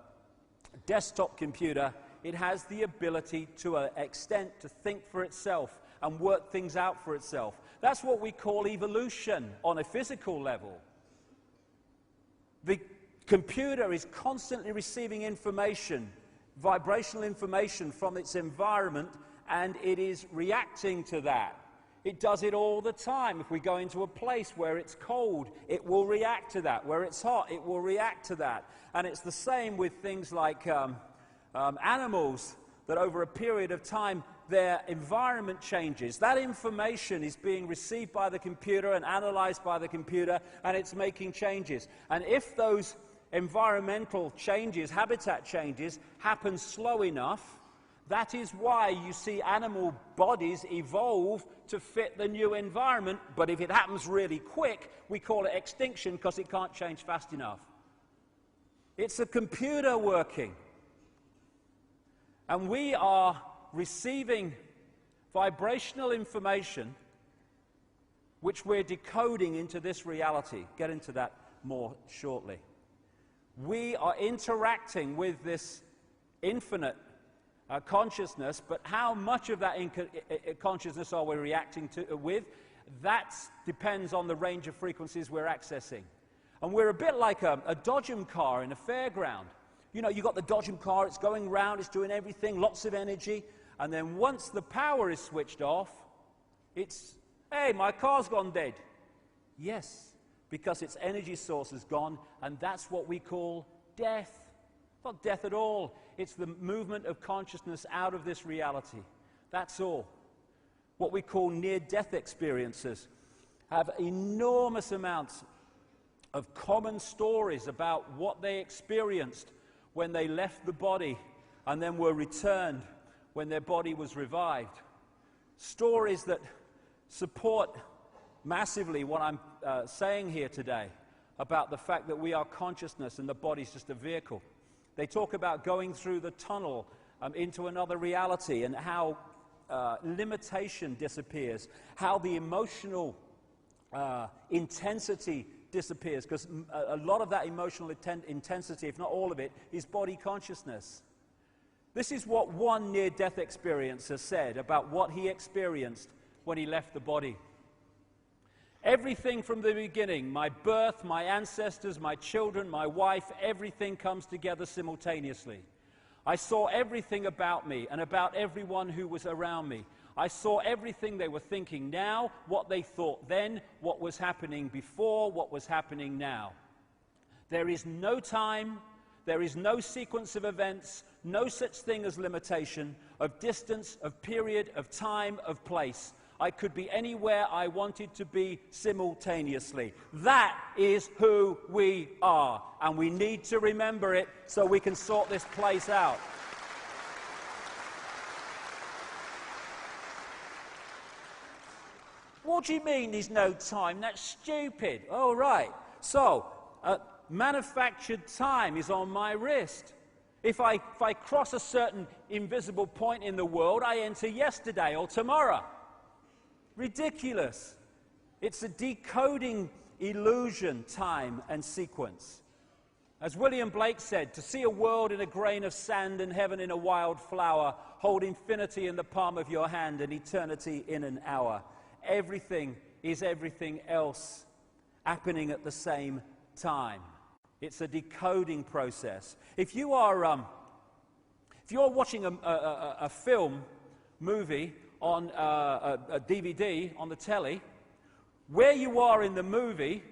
desktop computer, it has the ability to an extent to think for itself and work things out for itself. That's what we call evolution on a physical level. The computer is constantly receiving information, vibrational information from its environment, and it is reacting to that. It does it all the time. If we go into a place where it's cold, it will react to that. Where it's hot, it will react to that. And it's the same with things like animals, that over a period of time, their environment changes. That information is being received by the computer and analyzed by the computer, and it's making changes. And if those environmental changes, habitat changes, happen slow enough, that is why you see animal bodies evolve to fit the new environment. But if it happens really quick, we call it extinction because it can't change fast enough. It's a computer working. And we are receiving vibrational information which we're decoding into this reality. Get into that more shortly. We are interacting with this infinite consciousness, but how much of that consciousness are we reacting to with? That depends on the range of frequencies we're accessing. And we're a bit like a dodgem car in a fairground. You know, you've got the dodgem car, it's going round, it's doing everything, lots of energy, and then once the power is switched off, it's, hey, my car's gone dead. Yes, because its energy source is gone, and that's what we call death. Not death at all. It's the movement of consciousness out of this reality. That's all. What we call near-death experiences have enormous amounts of common stories about what they experienced when they left the body and then were returned when their body was revived. Stories that support massively what I'm saying here today about the fact that we are consciousness and the body's just a vehicle. They talk about going through the tunnel into another reality and how limitation disappears, how the emotional intensity disappears, because a lot of that emotional intensity, if not all of it, is body consciousness. This is what one near-death experiencer said about what he experienced when he left the body. Everything from the beginning, my birth, my ancestors, my children, my wife, everything comes together simultaneously. I saw everything about me and about everyone who was around me. I saw everything they were thinking now, what they thought then, what was happening before, what was happening now. There is no time, there is no sequence of events, no such thing as limitation, of distance, of period, of time, of place. I could be anywhere I wanted to be simultaneously. That is who we are, and we need to remember it so we can sort this place out. What do you mean there's no time? That's stupid. Oh, right. So, manufactured time is on my wrist. If I cross a certain invisible point in the world, I enter yesterday or tomorrow. Ridiculous. It's a decoding illusion, time and sequence. As William Blake said, to see a world in a grain of sand and heaven in a wild flower, hold infinity in the palm of your hand and eternity in an hour. Everything is everything else happening at the same time. It's a decoding process. If you are watching a film, movie on a DVD on the telly, where you are in the movie,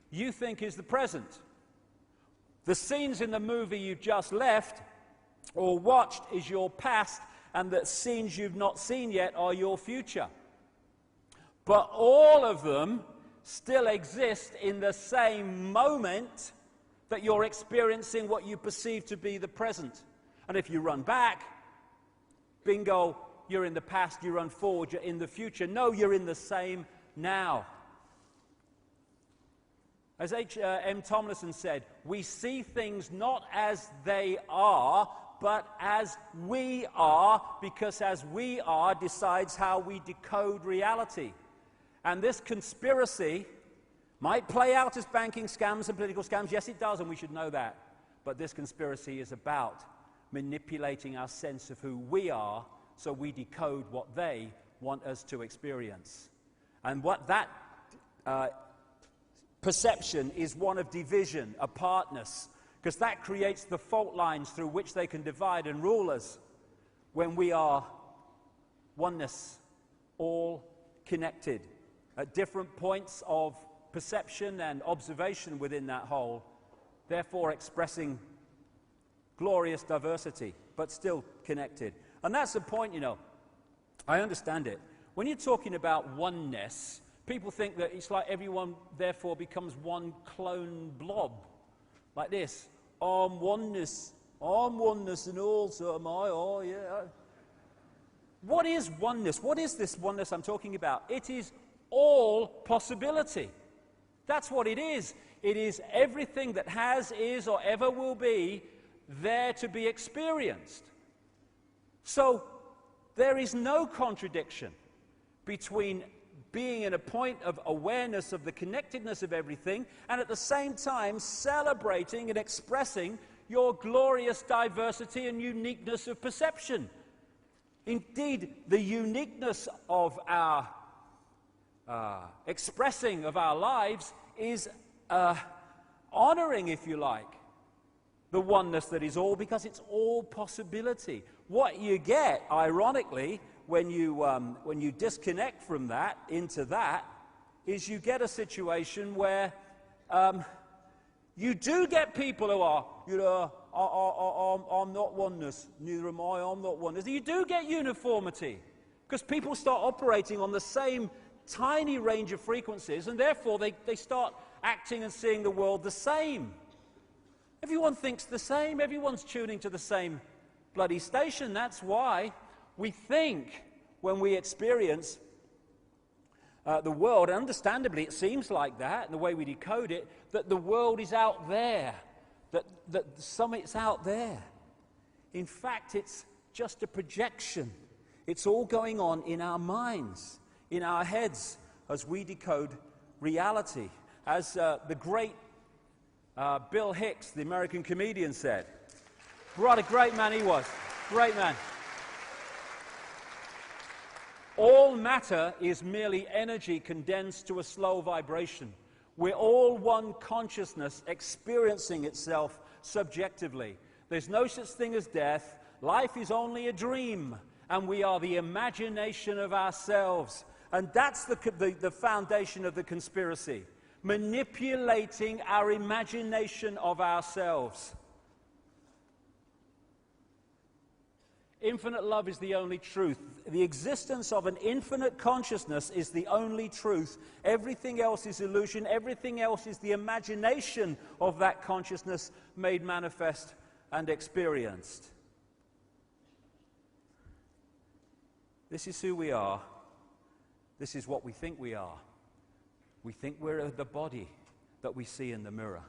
you think is the present. The scenes in the movie you've just left or watched is your past, and the scenes you've not seen yet are your future. But all of them still exist in the same moment that you're experiencing what you perceive to be the present. And if you run back, bingo, you're in the past. You run forward, you're in the future. No, you're in the same now. As H.M. Tomlinson said, we see things not as they are, but as we are, because as we are decides how we decode reality. And this conspiracy might play out as banking scams and political scams. Yes, it does, and we should know that. But this conspiracy is about manipulating our sense of who we are so we decode what they want us to experience. And what that perception is one of division, apartness, because that creates the fault lines through which they can divide and rule us when we are oneness, all connected at different points of perception and observation within that whole, therefore expressing glorious diversity, but still connected. And that's the point, you know. I understand it. When you're talking about oneness, people think that it's like everyone therefore becomes one clone blob, like this. I'm oneness, and also am I, oh yeah. What is oneness? What is this oneness I'm talking about? It is all possibility. That's what it is. It is everything that has, is, or ever will be there to be experienced. So there is no contradiction between being in a point of awareness of the connectedness of everything and at the same time celebrating and expressing your glorious diversity and uniqueness of perception. Indeed, the uniqueness of our expressing of our lives is honoring, if you like, the oneness that is all, because it's all possibility. What you get, ironically, when you disconnect from that into that, is you get a situation where you do get people who are, you know, I'm not oneness, neither am I, I'm not oneness. You do get uniformity, because people start operating on the same tiny range of frequencies, and therefore they start acting and seeing the world the same. Everyone thinks the same, everyone's tuning to the same bloody station. That's why we think when we experience the world, and understandably it seems like that, and the way we decode it, that the world is out there, that the summit's out there. In fact, it's just a projection. It's all going on in our minds, in our heads, as we decode reality. As the great Bill Hicks, the American comedian, said, what a great man he was, great man. All matter is merely energy condensed to a slow vibration. We're all one consciousness experiencing itself subjectively. There's no such thing as death. Life is only a dream, and we are the imagination of ourselves. And that's the foundation of the conspiracy, manipulating our imagination of ourselves. Infinite love is the only truth. The existence of an infinite consciousness is the only truth. Everything else is illusion. Everything else is the imagination of that consciousness made manifest and experienced. This is who we are. This is what we think we are. We think we're the body that we see in the mirror.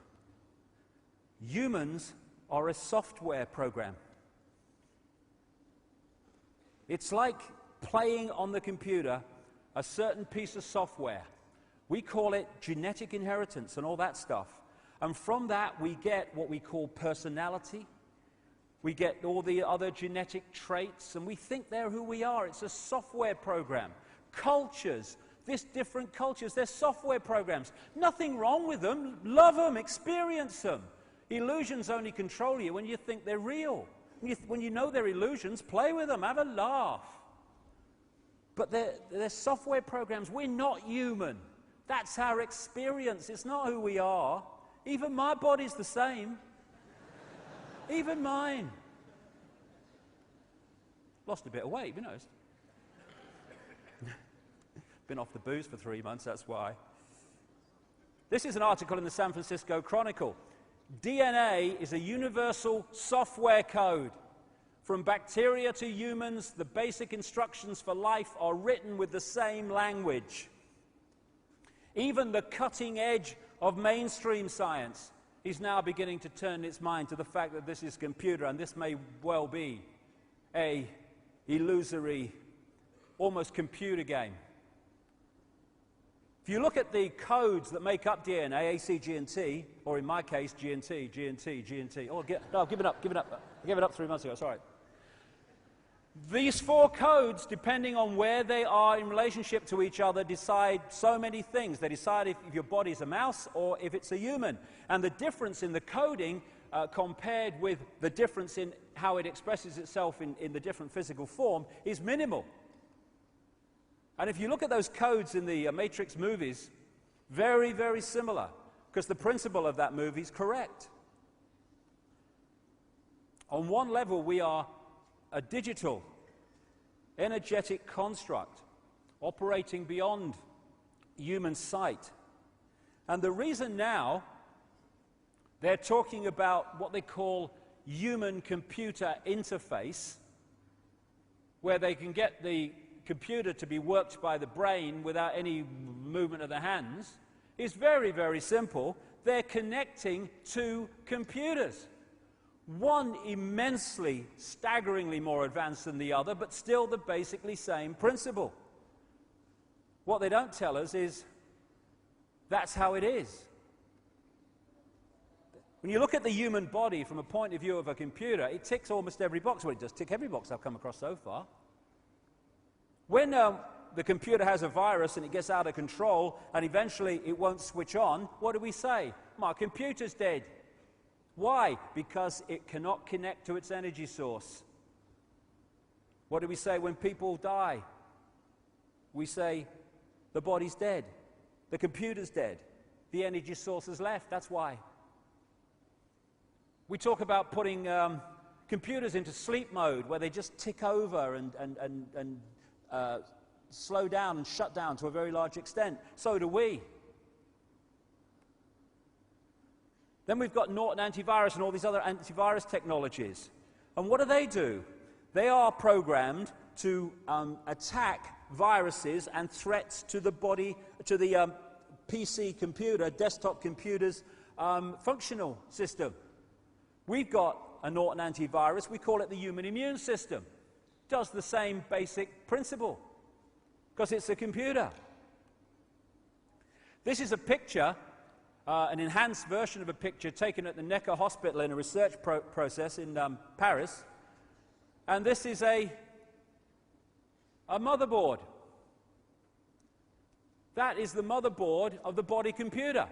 Humans are a software program. It's like playing on the computer a certain piece of software. We call it genetic inheritance and all that stuff. And from that we get what we call personality. We get all the other genetic traits, and we think they're who we are. It's a software program. Cultures This different cultures, they're software programs. Nothing wrong with them. Love them, experience them. Illusions only control you when you think they're real. When you know they're illusions, play with them, have a laugh. But they're software programs. We're not human. That's our experience. It's not who we are. Even my body's the same. Even mine. Lost a bit of weight, you know. Been off the booze for 3 months, that's why. This is an article in the San Francisco Chronicle. DNA is a universal software code. From bacteria to humans, the basic instructions for life are written with the same language. Even the cutting edge of mainstream science is now beginning to turn its mind to the fact that this is computer, and this may well be a illusory, almost computer game. If you look at the codes that make up DNA, A, C, G, and T, or in my case, G and T, G and T, G and T. Oh, no, give it up. I gave it up 3 months ago, sorry. These 4 codes, depending on where they are in relationship to each other, decide so many things. They decide if your body's a mouse or if it's a human. And the difference in the coding compared with the difference in how it expresses itself in the different physical form is minimal. And if you look at those codes in the Matrix movies, very, very similar, because the principle of that movie is correct. On one level, we are a digital, energetic construct operating beyond human sight. And the reason now they're talking about what they call human-computer interface, where they can get the computer to be worked by the brain without any movement of the hands, is very, very simple. They're connecting 2 computers. One immensely, staggeringly more advanced than the other, but still the basically same principle. What they don't tell us is that's how it is. When you look at the human body from a point of view of a computer, it ticks almost every box. Well, it does tick every box I've come across so far. When the computer has a virus and it gets out of control and eventually it won't switch on, what do we say? My computer's dead. Why? Because it cannot connect to its energy source. What do we say when people die? We say the body's dead, the computer's dead, the energy source has left. That's why. We talk about putting computers into sleep mode where they just tick over and slow down and shut down to a very large extent. So do we. Then we've got Norton antivirus and all these other antivirus technologies. And what do? They are programmed to attack viruses and threats to the body, to the PC computer, desktop computer's functional system. We've got a Norton antivirus. We call it the human immune system. Does the same basic principle because it's a computer. This is a picture, an enhanced version of a picture taken at the Necker Hospital in a research process in Paris. And this is a motherboard. That is the motherboard of the body computer.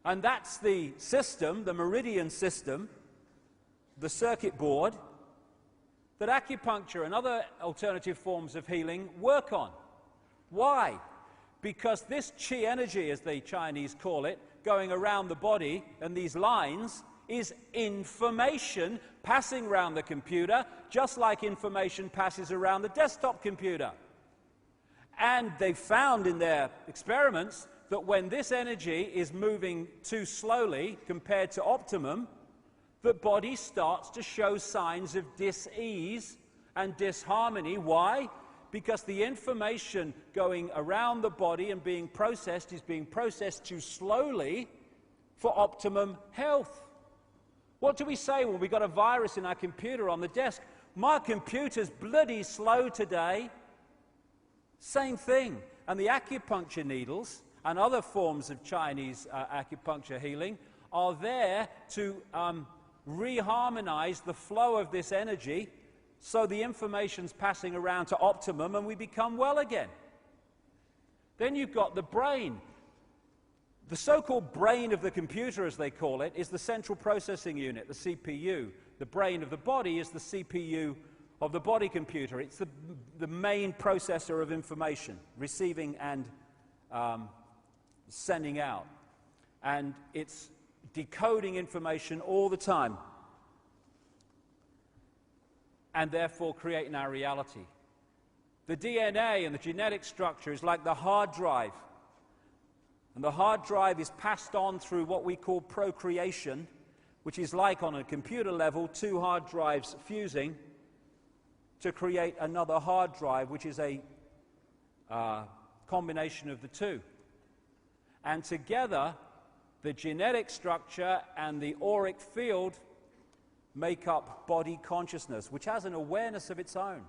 And that's the system, the meridian system, the circuit board, that acupuncture and other alternative forms of healing work on. Why? Because this chi energy, as the Chinese call it, going around the body and these lines is information passing around the computer, just like information passes around the desktop computer. And they found in their experiments that when this energy is moving too slowly compared to optimum, the body starts to show signs of dis-ease and disharmony. Why? Because the information going around the body and being processed is being processed too slowly for optimum health. What do we say when we got a virus in our computer on the desk? My computer's bloody slow today. Same thing. And the acupuncture needles and other forms of Chinese acupuncture healing are there to reharmonize the flow of this energy so the information's passing around to optimum and we become well again. Then you've got the brain. The so-called brain of the computer, as they call it, is the central processing unit, the CPU. The brain of the body is the CPU of the body computer. It's the main processor of information, receiving and sending out. And it's decoding information all the time, and therefore creating our reality. The DNA and the genetic structure is like the hard drive. And the hard drive is passed on through what we call procreation, which is like, on a computer level, two hard drives fusing to create another hard drive, which is a combination of the two. And together, the genetic structure and the auric field make up body consciousness, which has an awareness of its own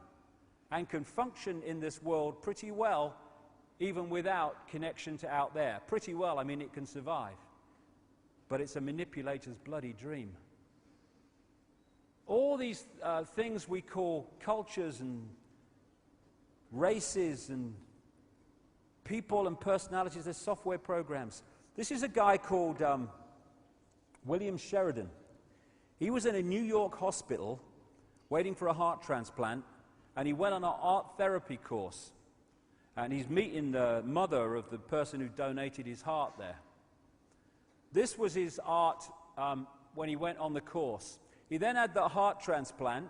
and can function in this world pretty well, even without connection to out there. Pretty well, I mean, it can survive. But it's a manipulator's bloody dream. All these things we call cultures and races and people and personalities, they're software programs. This is a guy called William Sheridan. He was in a New York hospital waiting for a heart transplant, and he went on an art therapy course. And he's meeting the mother of the person who donated his heart there. This was his art when he went on the course. He then had the heart transplant,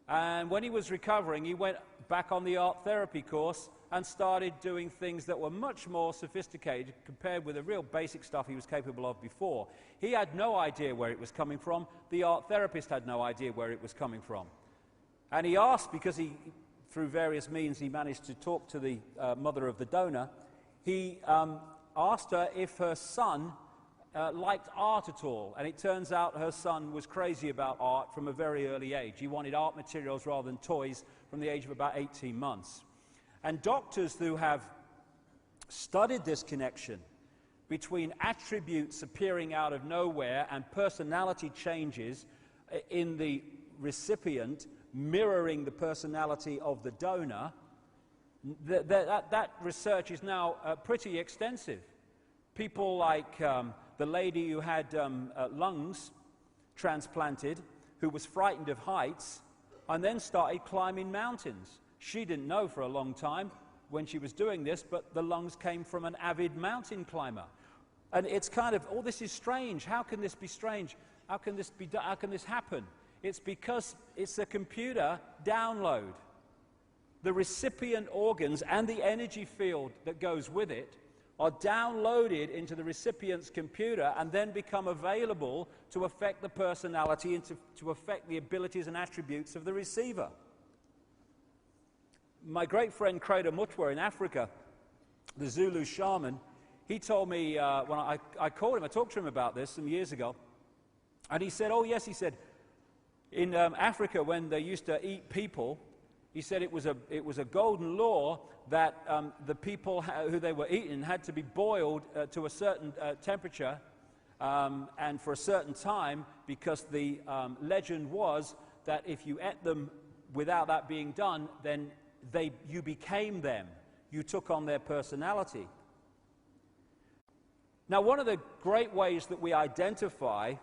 and when he was recovering, he went back on the art therapy course and started doing things that were much more sophisticated compared with the real basic stuff he was capable of before. He had no idea where it was coming from. The art therapist had no idea where it was coming from. And he asked, because through various means, he managed to talk to the mother of the donor. He asked her if her son liked art at all. And it turns out her son was crazy about art from a very early age. He wanted art materials rather than toys from the age of about 18 months. And doctors who have studied this connection between attributes appearing out of nowhere and personality changes in the recipient mirroring the personality of the donor, that research is now pretty extensive. People like the lady who had lungs transplanted, who was frightened of heights, and then started climbing mountains. She didn't know for a long time when she was doing this, but the lungs came from an avid mountain climber. And it's kind of, oh, this is strange. How can this be strange? How can this happen? It's because it's a computer download. The recipient organs and the energy field that goes with it are downloaded into the recipient's computer and then become available to affect the personality and to affect the abilities and attributes of the receiver. My great friend Credo Mutwa in Africa, the Zulu shaman, he told me when I called him, I talked to him about this some years ago, and he said, oh yes, he said, in Africa when they used to eat people, he said it was a golden law that the people who they were eating had to be boiled to a certain temperature and for a certain time, because the legend was that if you ate them without that being done, then you became them. You took on their personality. Now, one of the great ways that we identify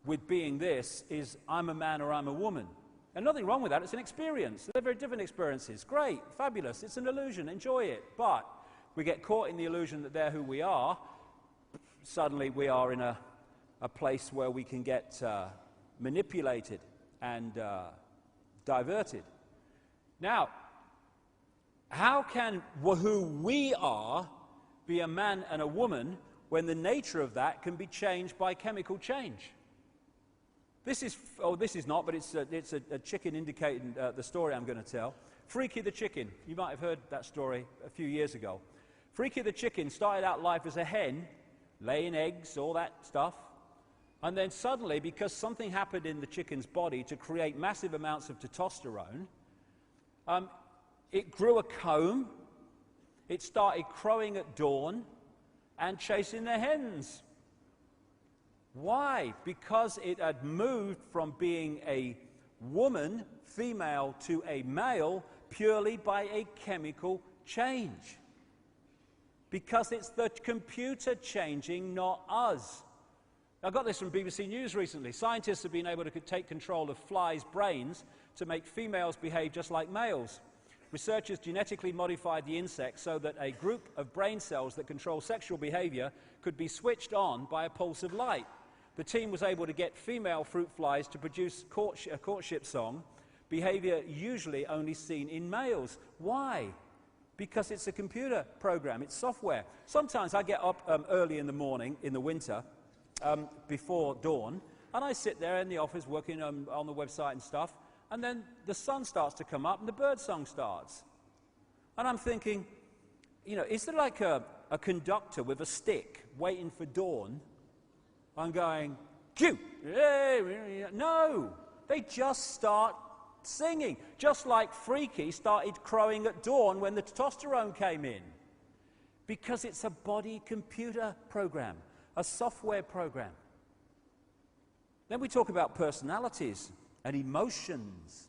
with being this is I'm a man or I'm a woman. And nothing wrong with that, it's an experience. They're very different experiences. Great, fabulous, it's an illusion, enjoy it. But we get caught in the illusion that they're who we are. Suddenly we are in a place where we can get manipulated and diverted. Now, how can who we are be a man and a woman when the nature of that can be changed by chemical change? This is not, but it's a chicken indicating the story I'm going to tell. Freaky the chicken. You might have heard that story a few years ago. Freaky the chicken started out life as a hen, laying eggs, all that stuff. And then suddenly, because something happened in the chicken's body to create massive amounts of testosterone, it grew a comb, it started crowing at dawn and chasing the hens. Why? Because it had moved from being a woman, female, to a male purely by a chemical change. Because it's the computer changing, not us. I got this from BBC News recently. Scientists have been able to take control of flies' brains to make females behave just like males. Researchers genetically modified the insect so that a group of brain cells that control sexual behavior could be switched on by a pulse of light. The team was able to get female fruit flies to produce a courtship song, behavior usually only seen in males. Why? Because it's a computer program, it's software. Sometimes I get up early in the morning, in the winter, before dawn, and I sit there in the office working on the website and stuff, and then the sun starts to come up and the bird song starts. And I'm thinking, you know, is there like a conductor with a stick waiting for dawn? I'm going, cue! No! They just start singing, just like Freaky started crowing at dawn when the testosterone came in. Because it's a body-computer program, a software program. Then we talk about personalities and emotions.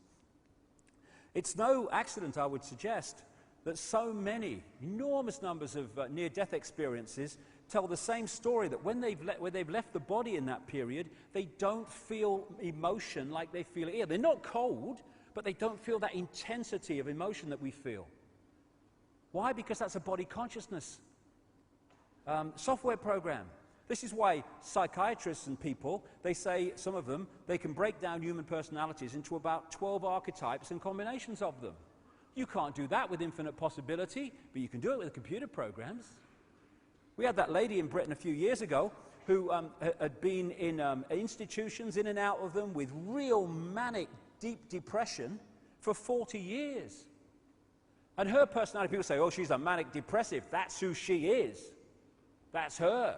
It's no accident, I would suggest, that so many, enormous numbers of near-death experiences tell the same story, that when they've left the body in that period, they don't feel emotion like they feel it here. They're not cold, but they don't feel that intensity of emotion that we feel. Why? Because that's a body consciousness. Software program. This is why psychiatrists and people, they say, some of them, they can break down human personalities into about 12 archetypes and combinations of them. You can't do that with infinite possibility, but you can do it with computer programs. We had that lady in Britain a few years ago who had been in institutions, in and out of them, with real manic, deep depression for 40 years. And her personality, people say, oh, she's a manic depressive. That's who she is. That's her.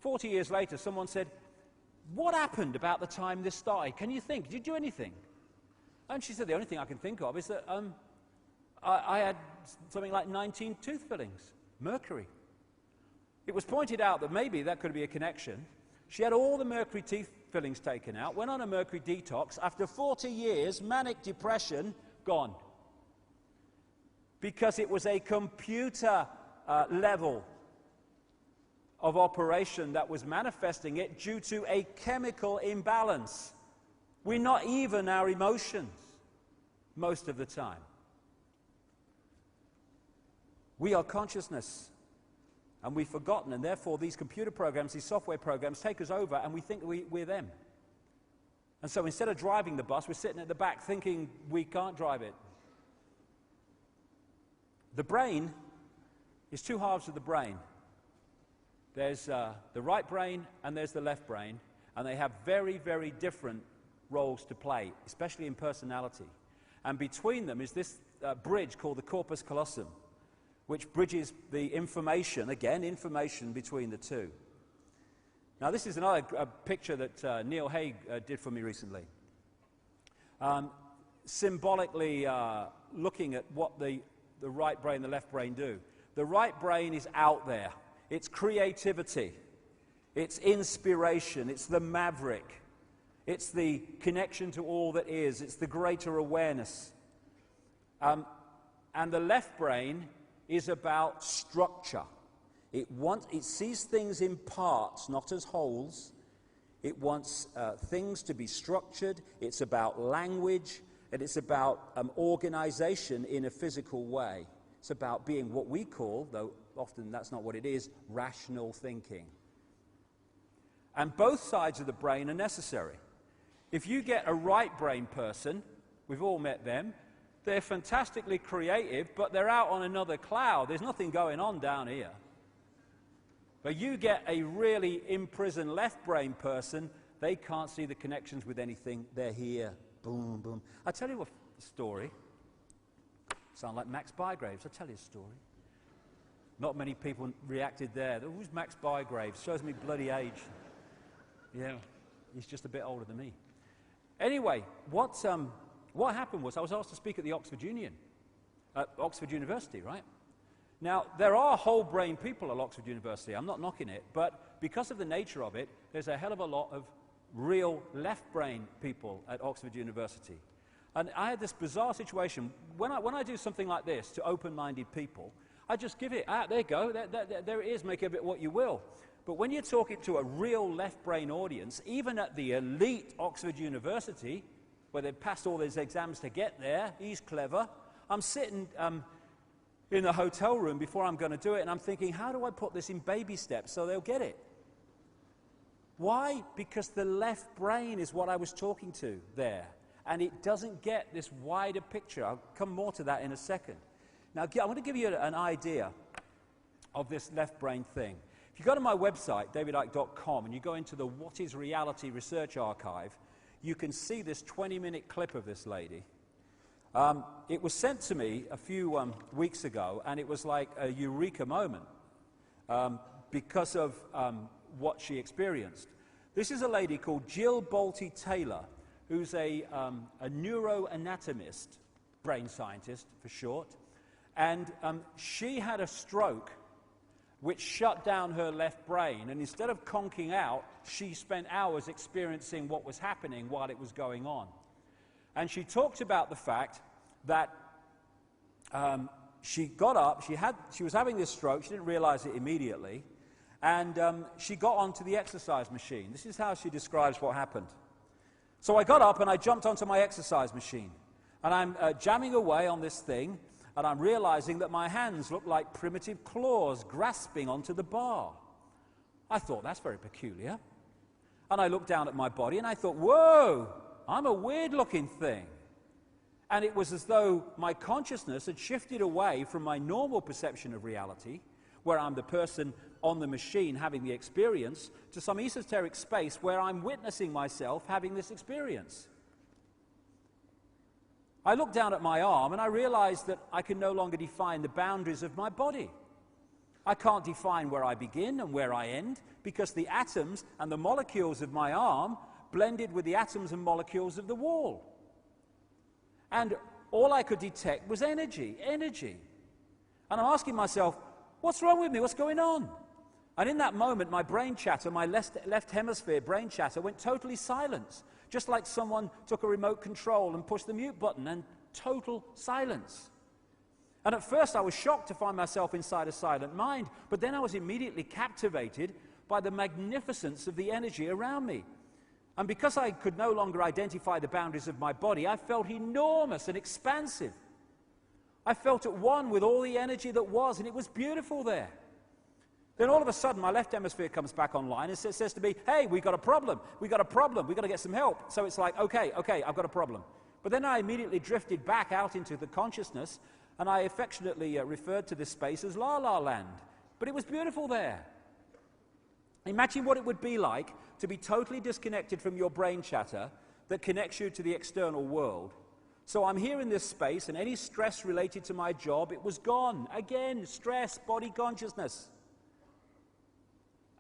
40 years later, someone said, what happened about the time this started? Can you think? Did you do anything? And she said, the only thing I can think of is that I had something like 19 tooth fillings, mercury. It was pointed out that maybe that could be a connection. She had all the mercury teeth fillings taken out, went on a mercury detox. After 40 years, manic depression, gone. Because it was a computer level of operation that was manifesting it due to a chemical imbalance. We're not even our emotions most of the time. We are consciousness, and we've forgotten, and therefore these computer programs, these software programs, take us over, and we think we're them. And so instead of driving the bus, we're sitting at the back thinking we can't drive it. The brain is two halves of the brain. There's the right brain and there's the left brain, and they have very, very different roles to play, especially in personality. And between them is this bridge called the corpus callosum, which bridges the information, again, information between the two. Now, this is another picture that Neil Haig did for me recently. Symbolically looking at what the right brain and the left brain do. The right brain is out there. It's creativity. It's inspiration. It's the maverick. It's the connection to all that is. It's the greater awareness. And the left brain is about structure. It sees things in parts, not as wholes. It wants things to be structured. It's about language, and it's about organization in a physical way. It's about being what we call, though often that's not what it is, rational thinking. And both sides of the brain are necessary. If you get a right brain person, we've all met them, they're fantastically creative, but they're out on another cloud. There's nothing going on down here. But you get a really imprisoned left brain person, they can't see the connections with anything. They're here. Boom, boom. I'll tell you a story. Sound like Max Bygraves. I'll tell you a story. Not many people reacted there. Who's Max Bygraves? Shows me bloody age. Yeah, he's just a bit older than me. Anyway, what happened was I was asked to speak at the Oxford University, right? Now, there are whole brain people at Oxford University. I'm not knocking it, but because of the nature of it, there's a hell of a lot of real left brain people at Oxford University. And I had this bizarre situation. When I do something like this to open-minded people, I just give it, there you go, there it is, make of it what you will. But when you're talking to a real left brain audience, even at the elite Oxford University, where they've passed all these exams to get there, he's clever, I'm sitting in a hotel room before I'm going to do it, and I'm thinking, how do I put this in baby steps so they'll get it? Why? Because the left brain is what I was talking to there, and it doesn't get this wider picture. I'll come more to that in a second. Now, I want to give you an idea of this left brain thing. If you go to my website, davidicke.com, and you go into the What is Reality Research Archive, you can see this 20-minute clip of this lady. It was sent to me a few weeks ago, and it was like a eureka moment because of what she experienced. This is a lady called Jill Bolte Taylor, who's a neuroanatomist, brain scientist for short, and she had a stroke which shut down her left brain, and instead of conking out, she spent hours experiencing what was happening while it was going on. And she talked about the fact that she got up, she was having this stroke, she didn't realize it immediately, and she got onto the exercise machine. This is how she describes what happened. So I got up and I jumped onto my exercise machine, and I'm jamming away on this thing, and I'm realizing that my hands look like primitive claws grasping onto the bar. I thought, that's very peculiar. And I looked down at my body and I thought, whoa, I'm a weird-looking thing. And it was as though my consciousness had shifted away from my normal perception of reality, where I'm the person on the machine having the experience, to some esoteric space where I'm witnessing myself having this experience. I looked down at my arm and I realized that I can no longer define the boundaries of my body. I can't define where I begin and where I end, because the atoms and the molecules of my arm blended with the atoms and molecules of the wall. And all I could detect was energy. And I'm asking myself, what's wrong with me? What's going on? And in that moment, my brain chatter, my left hemisphere brain chatter, went totally silent. Just like someone took a remote control and pushed the mute button, and total silence. And at first I was shocked to find myself inside a silent mind, but then I was immediately captivated by the magnificence of the energy around me. And because I could no longer identify the boundaries of my body, I felt enormous and expansive. I felt at one with all the energy that was, and it was beautiful there. Then all of a sudden, my left hemisphere comes back online and says to me, hey, we've got a problem, we've got to get some help. So it's like, okay, I've got a problem. But then I immediately drifted back out into the consciousness, and I affectionately referred to this space as La La Land. But it was beautiful there. Imagine what it would be like to be totally disconnected from your brain chatter that connects you to the external world. So I'm here in this space, and any stress related to my job, it was gone. Again, stress, body consciousness.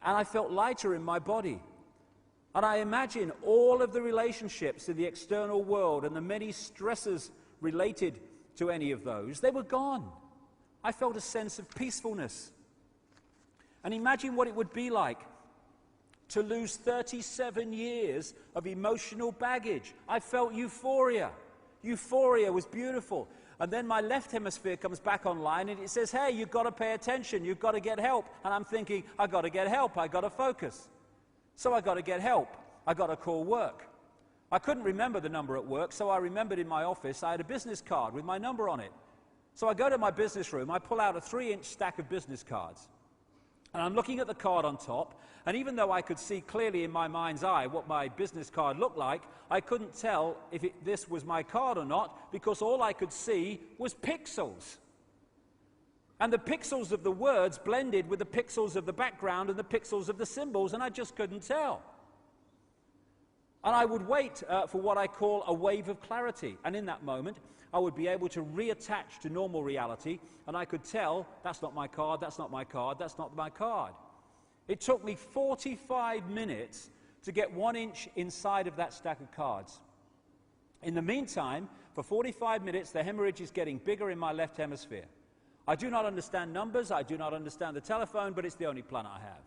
And I felt lighter in my body. And I imagine all of the relationships in the external world and the many stresses related to any of those, they were gone. I felt a sense of peacefulness. And imagine what it would be like to lose 37 years of emotional baggage. I felt euphoria. Euphoria was beautiful. And then my left hemisphere comes back online and it says, hey, you've got to pay attention, you've got to get help. And I'm thinking, I've got to get help, I've got to focus. So I've got to get help, I've got to call work. I couldn't remember the number at work, so I remembered in my office I had a business card with my number on it. So I go to my business room, I pull out a 3-inch stack of business cards. And I'm looking at the card on top, and even though I could see clearly in my mind's eye what my business card looked like, I couldn't tell if this was my card or not, because all I could see was pixels. And the pixels of the words blended with the pixels of the background and the pixels of the symbols, and I just couldn't tell. And I would wait for what I call a wave of clarity, and in that moment, I would be able to reattach to normal reality, and I could tell, that's not my card, that's not my card, that's not my card. It took me 45 minutes to get 1 inch inside of that stack of cards. In the meantime, for 45 minutes, the hemorrhage is getting bigger in my left hemisphere. I do not understand numbers, I do not understand the telephone, but it's the only plan I have.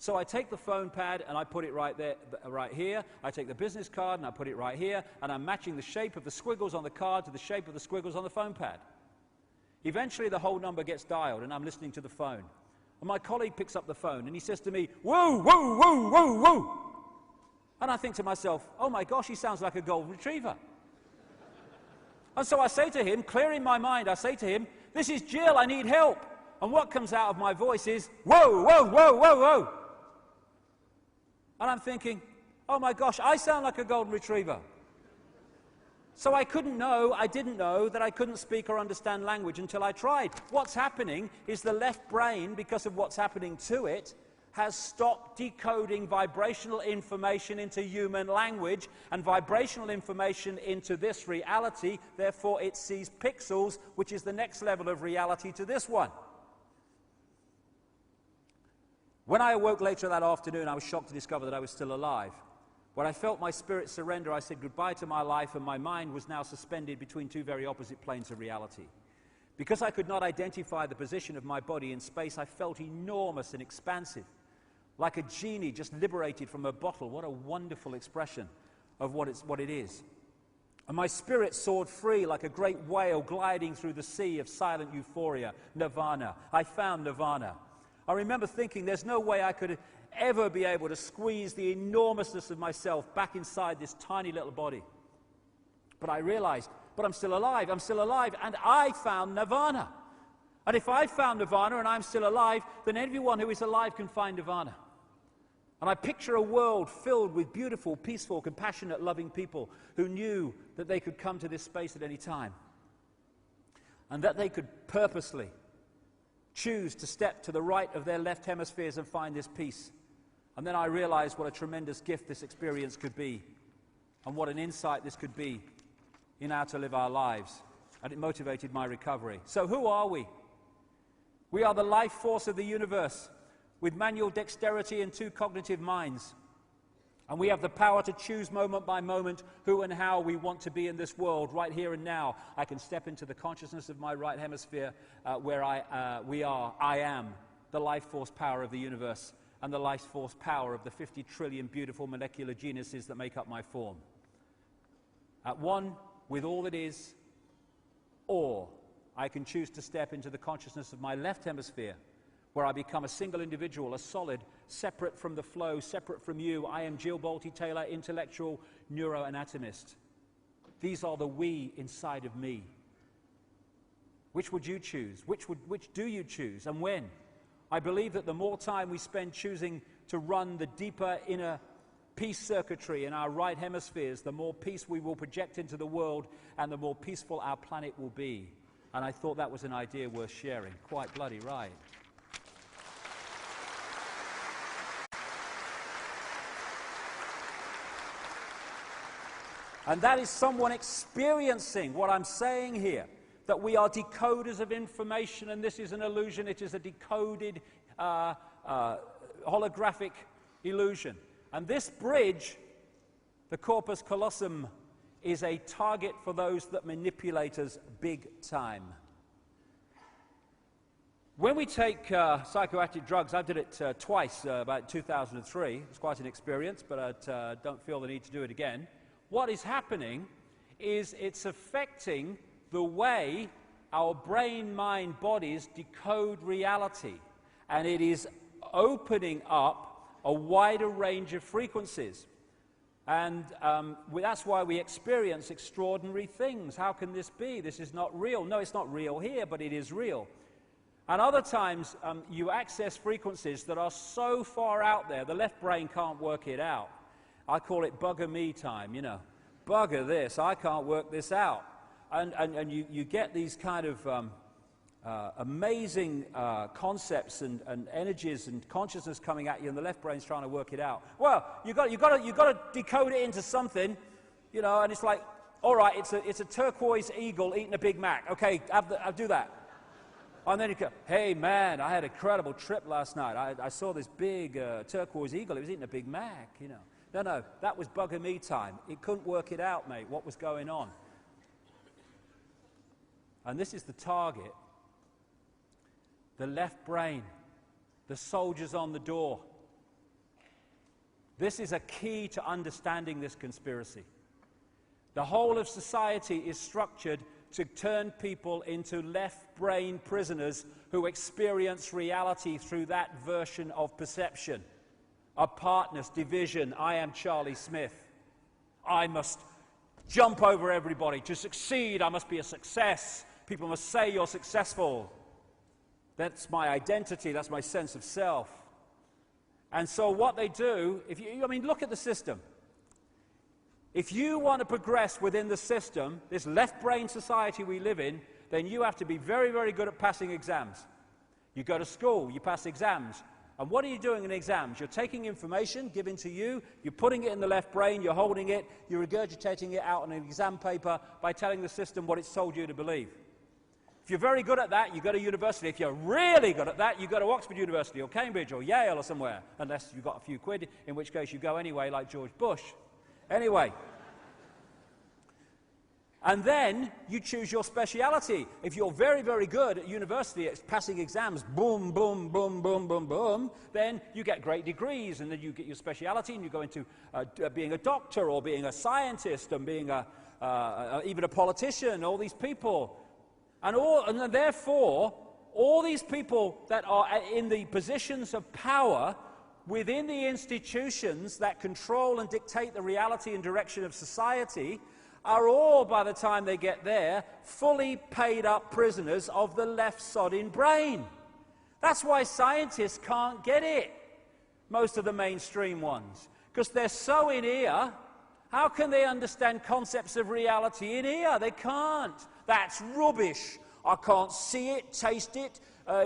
So I take the phone pad and I put it right there, right here. I take the business card and I put it right here, and I'm matching the shape of the squiggles on the card to the shape of the squiggles on the phone pad. Eventually, the whole number gets dialed, and I'm listening to the phone. And my colleague picks up the phone, and he says to me, "Whoa, whoa, whoa, whoa, whoa." And I think to myself, oh my gosh, he sounds like a golden retriever. And so I say to him, clearing my mind, I say to him, "This is Jill, I need help." And what comes out of my voice is, "Whoa, whoa, whoa, whoa, whoa." And I'm thinking, oh my gosh, I sound like a golden retriever. So I didn't know that I couldn't speak or understand language until I tried. What's happening is the left brain, because of what's happening to it, has stopped decoding vibrational information into human language and vibrational information into this reality. Therefore, it sees pixels, which is the next level of reality to this one. When I awoke later that afternoon, I was shocked to discover that I was still alive. When I felt my spirit surrender, I said goodbye to my life, and my mind was now suspended between two very opposite planes of reality. Because I could not identify the position of my body in space, I felt enormous and expansive, like a genie just liberated from a bottle. What a wonderful expression of what it is. And my spirit soared free like a great whale gliding through the sea of silent euphoria, nirvana. I found nirvana. I remember thinking there's no way I could ever be able to squeeze the enormousness of myself back inside this tiny little body. But I realized, but I'm still alive, and I found nirvana. And if I found nirvana and I'm still alive, then everyone who is alive can find nirvana. And I picture a world filled with beautiful, peaceful, compassionate, loving people who knew that they could come to this space at any time, and that they could purposely choose to step to the right of their left hemispheres and find this peace. And then I realized what a tremendous gift this experience could be, and what an insight this could be in how to live our lives. And it motivated my recovery. So who are we? We are the life force of the universe, with manual dexterity and two cognitive minds. And we have the power to choose moment by moment who and how we want to be in this world, right here and now. I can step into the consciousness of my right hemisphere where I am the life force power of the universe and the life force power of the 50 trillion beautiful molecular genuses that make up my form. At one with all that is, or I can choose to step into the consciousness of my left hemisphere, where I become a single individual, a solid, separate from the flow, separate from you. I am Jill Bolte-Taylor, intellectual neuroanatomist. These are the we inside of me. Which would you choose? Which do you choose, and when? I believe that the more time we spend choosing to run the deeper inner peace circuitry in our right hemispheres, the more peace we will project into the world, and the more peaceful our planet will be. And I thought that was an idea worth sharing. Quite bloody right. And that is someone experiencing what I'm saying here, that we are decoders of information, and this is an illusion. It is a decoded holographic illusion. And this bridge, the corpus callosum, is a target for those that manipulate us big time. When we take psychoactive drugs, I did it twice, about 2003. It was quite an experience, but I don't feel the need to do it again. What is happening is it's affecting the way our brain, mind, bodies decode reality. And it is opening up a wider range of frequencies. And that's why we experience extraordinary things. How can this be? This is not real. No, it's not real here, but it is real. And other times, you access frequencies that are so far out there, the left brain can't work it out. I call it bugger me time, you know. Bugger this, I can't work this out. And you get these kind of amazing concepts and energies and consciousness coming at you, and the left brain's trying to work it out. Well, you've got to decode it into something, you know, and it's like, all right, it's a turquoise eagle eating a Big Mac. Okay, I'll do that. And then you go, hey man, I had an incredible trip last night. I saw this big turquoise eagle. It was eating a Big Mac, you know. No, that was bugger me time. It couldn't work it out, mate, what was going on. And this is the target. The left brain, the soldiers on the door. This is a key to understanding this conspiracy. The whole of society is structured to turn people into left-brain prisoners who experience reality through that version of perception. Apartness, division, I am Charlie Smith. I must jump over everybody. To succeed, I must be a success. People must say you're successful. That's my identity, that's my sense of self. And so what they do, look at the system. If you want to progress within the system, this left-brain society we live in, then you have to be very, very good at passing exams. You go to school, you pass exams. And what are you doing in exams? You're taking information given to you, you're putting it in the left brain, you're holding it, you're regurgitating it out on an exam paper by telling the system what it's told you to believe. If you're very good at that, you go to university. If you're really good at that, you go to Oxford University or Cambridge or Yale or somewhere, unless you've got a few quid, in which case you go anyway, like George Bush. Anyway. And then you choose your speciality. If you're very, very good at university at passing exams, boom, boom, boom, boom, boom, boom, then you get great degrees, and then you get your speciality, and you go into being a doctor or being a scientist and being even a politician, all these people. And therefore, all these people that are in the positions of power within the institutions that control and dictate the reality and direction of society are all, by the time they get there, fully paid up prisoners of the left-sodding brain. That's why scientists can't get it, most of the mainstream ones, because they're so in ear. How can they understand concepts of reality in ear? They can't. That's rubbish. I can't see it, taste it,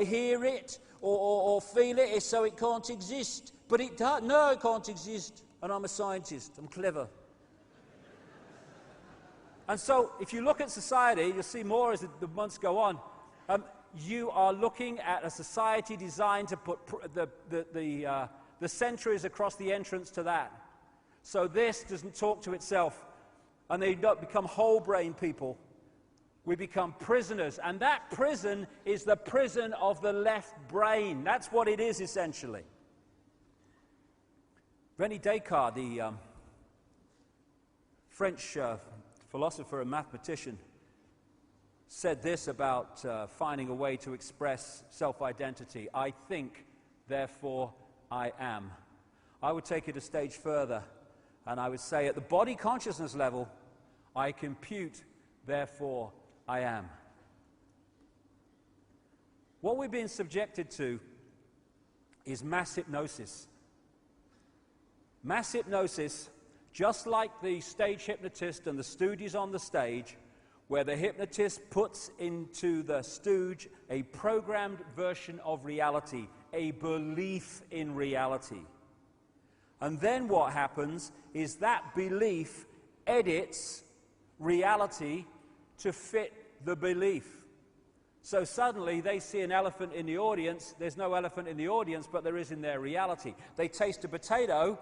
hear it, or feel it, so it can't exist. But it does. No, it can't exist. And I'm a scientist. I'm clever. And so, if you look at society, you'll see more as the months go on. You are looking at a society designed to put the centuries across the entrance to that. So this doesn't talk to itself, and they don't become whole-brain people. We become prisoners, and that prison is the prison of the left brain. That's what it is, essentially. René Descartes, the French philosopher and mathematician, said this about finding a way to express self-identity. I think, therefore I am. I would take it a stage further, and I would say at the body consciousness level, I compute, therefore I am. What we're being subjected to is mass hypnosis. Mass hypnosis, just like the stage hypnotist and the stooges on the stage, where the hypnotist puts into the stooge a programmed version of reality, a belief in reality. And then what happens is that belief edits reality to fit the belief. So suddenly they see an elephant in the audience. There's no elephant in the audience, but there is in their reality. They taste a potato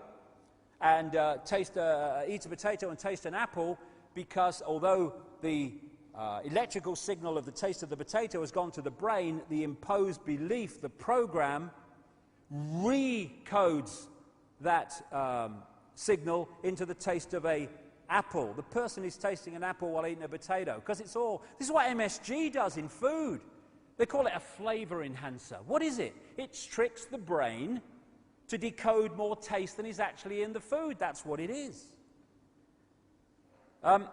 and eat a potato and taste an apple, because although the electrical signal of the taste of the potato has gone to the brain, the imposed belief, the program, recodes that signal into the taste of an apple. The person is tasting an apple while eating a potato, because this is what MSG does in food. They call it a flavor enhancer. What is it? It tricks the brain to decode more taste than is actually in the food. That's what it is. And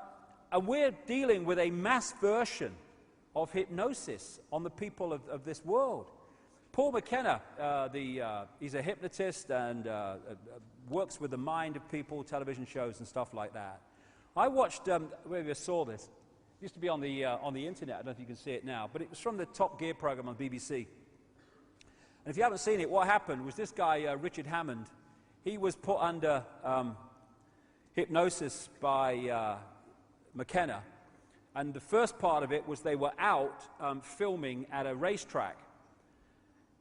we're dealing with a mass version of hypnosis on the people of this world. Paul McKenna, he's a hypnotist and works with the mind of people, television shows and stuff like that. I watched, maybe I saw this, it used to be on the internet, I don't know if you can see it now, but it was from the Top Gear program on BBC. And if you haven't seen it, what happened was this guy, Richard Hammond, he was put under hypnosis by McKenna, and the first part of it was they were out filming at a racetrack.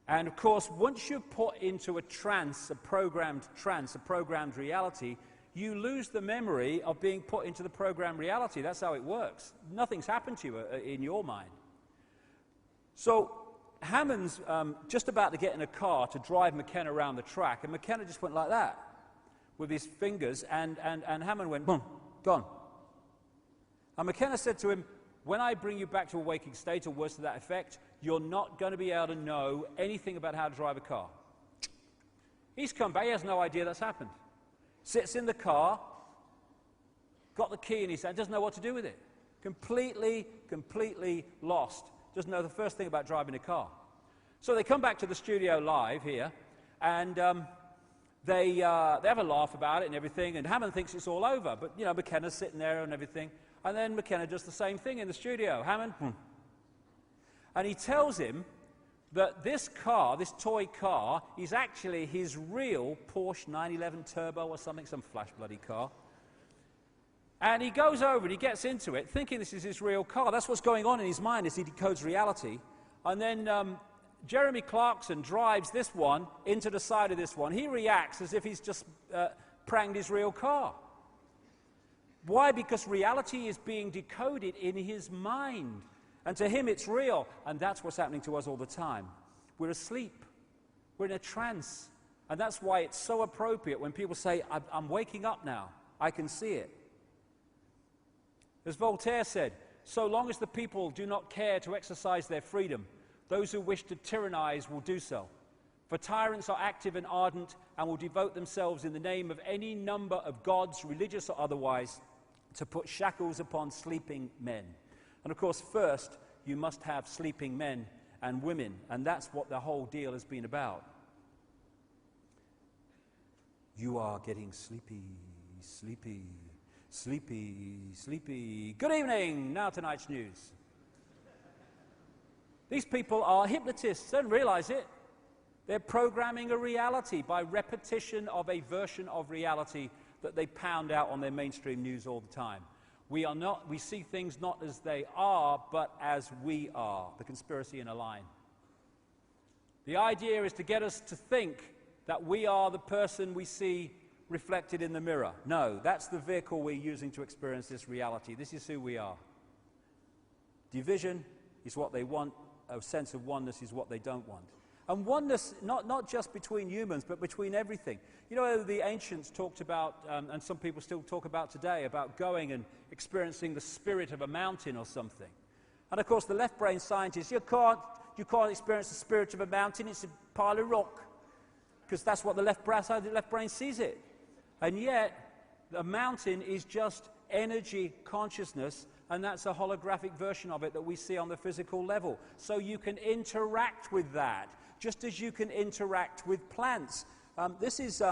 And of course, once you're put into a trance, a programmed reality, you lose the memory of being put into the programmed reality. That's how it works. Nothing's happened to you in your mind. So Hammond's just about to get in a car to drive McKenna around the track, and McKenna just went like that with his fingers, and Hammond went, boom, gone. And McKenna said to him, when I bring you back to a waking state or worse to that effect, you're not going to be able to know anything about how to drive a car. He's come back, he has no idea that's happened. Sits in the car, got the key in his hand, doesn't know what to do with it. Completely lost. Doesn't know the first thing about driving a car. So they come back to the studio live here, and they have a laugh about it and everything, and Hammond thinks it's all over. But, you know, McKenna's sitting there and everything. And then McKenna does the same thing in the studio. Hammond, And he tells him that this car, this toy car, is actually his real Porsche 911 Turbo or something, some flash bloody car. And he goes over and he gets into it, thinking this is his real car. That's what's going on in his mind as he decodes reality. And then Jeremy Clarkson drives this one into the side of this one. He reacts as if he's just pranged his real car. Why? Because reality is being decoded in his mind. And to him it's real. And that's what's happening to us all the time. We're asleep. We're in a trance. And that's why it's so appropriate when people say, I'm waking up now. I can see it. As Voltaire said, so long as the people do not care to exercise their freedom, those who wish to tyrannize will do so. For tyrants are active and ardent and will devote themselves in the name of any number of gods, religious or otherwise, to put shackles upon sleeping men. And of course, first, you must have sleeping men and women, and that's what the whole deal has been about. You are getting sleepy, sleepy, sleepy, sleepy. Good evening. Now tonight's news. These people are hypnotists. Don't realize it. They're programming a reality by repetition of a version of reality that they pound out on their mainstream news all the time. We see things not as they are, but as we are. The conspiracy in a line. The idea is to get us to think that we are the person we see reflected in the mirror. No, that's the vehicle we're using to experience this reality. This is who we are. Division is what they want. A sense of oneness is what they don't want. And oneness, not just between humans, but between everything. You know, the ancients talked about, and some people still talk about today, about going and experiencing the spirit of a mountain or something. And of course, the left-brain scientists, you can't experience the spirit of a mountain, it's a pile of rock. Because that's what the left brain sees it. And yet, a mountain is just energy consciousness, and that's a holographic version of it that we see on the physical level. So you can interact with that, just as you can interact with plants. This is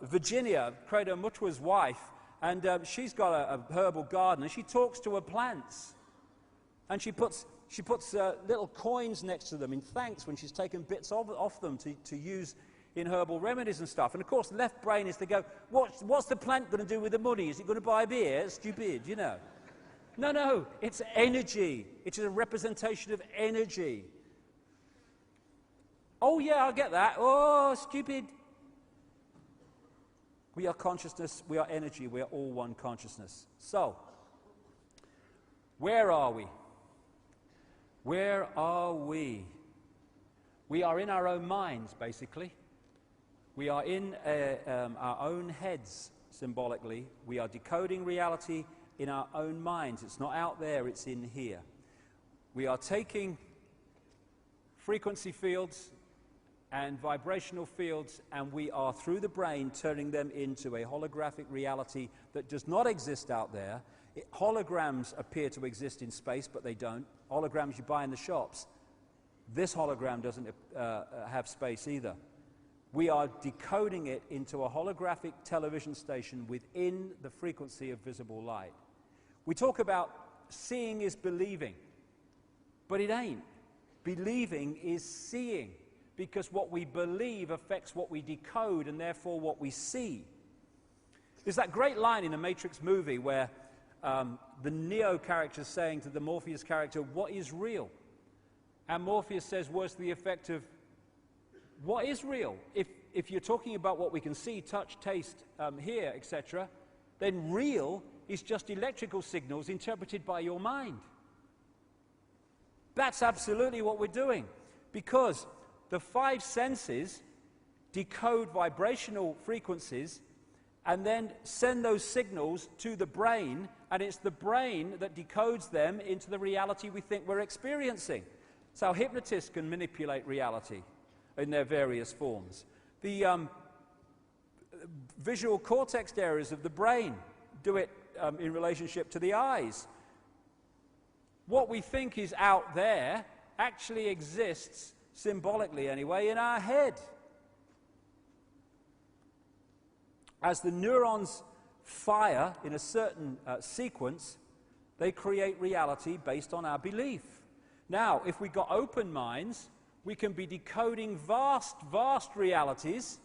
Virginia, Credo Mutwa's wife, and she's got a herbal garden, and she talks to her plants. And she puts little coins next to them in thanks when she's taken bits off them to use in herbal remedies and stuff. And of course, the left brain is to go, what's the plant going to do with the money? Is it going to buy beer? It's stupid, you know. No, it's energy. It's a representation of energy. Oh yeah, I get that. Oh, stupid. We are consciousness, we are energy, we are all one consciousness. So, where are we? Where are we? We are in our own minds, basically. We are in our own heads, symbolically. We are decoding reality in our own minds. It's not out there, it's in here. We are taking frequency fields and vibrational fields, and we are, through the brain, turning them into a holographic reality that does not exist out there. Holograms appear to exist in space, but they don't. Holograms you buy in the shops. This hologram doesn't have space either. We are decoding it into a holographic television station within the frequency of visible light. We talk about seeing is believing, but it ain't. Believing is seeing, because what we believe affects what we decode and therefore what we see. There's that great line in the Matrix movie where the Neo character is saying to the Morpheus character, what is real? And Morpheus says words to the effect of, what is real? If you're talking about what we can see, touch, taste, hear, etc., then real is just electrical signals interpreted by your mind. That's absolutely what we're doing, because the five senses decode vibrational frequencies and then send those signals to the brain, and it's the brain that decodes them into the reality we think we're experiencing. So hypnotists can manipulate reality in their various forms. The visual cortex areas of the brain do it in relationship to the eyes. What we think is out there actually exists, symbolically anyway, in our head. As the neurons fire in a certain sequence, they create reality based on our belief. Now, if we've got open minds, we can be decoding vast, vast realities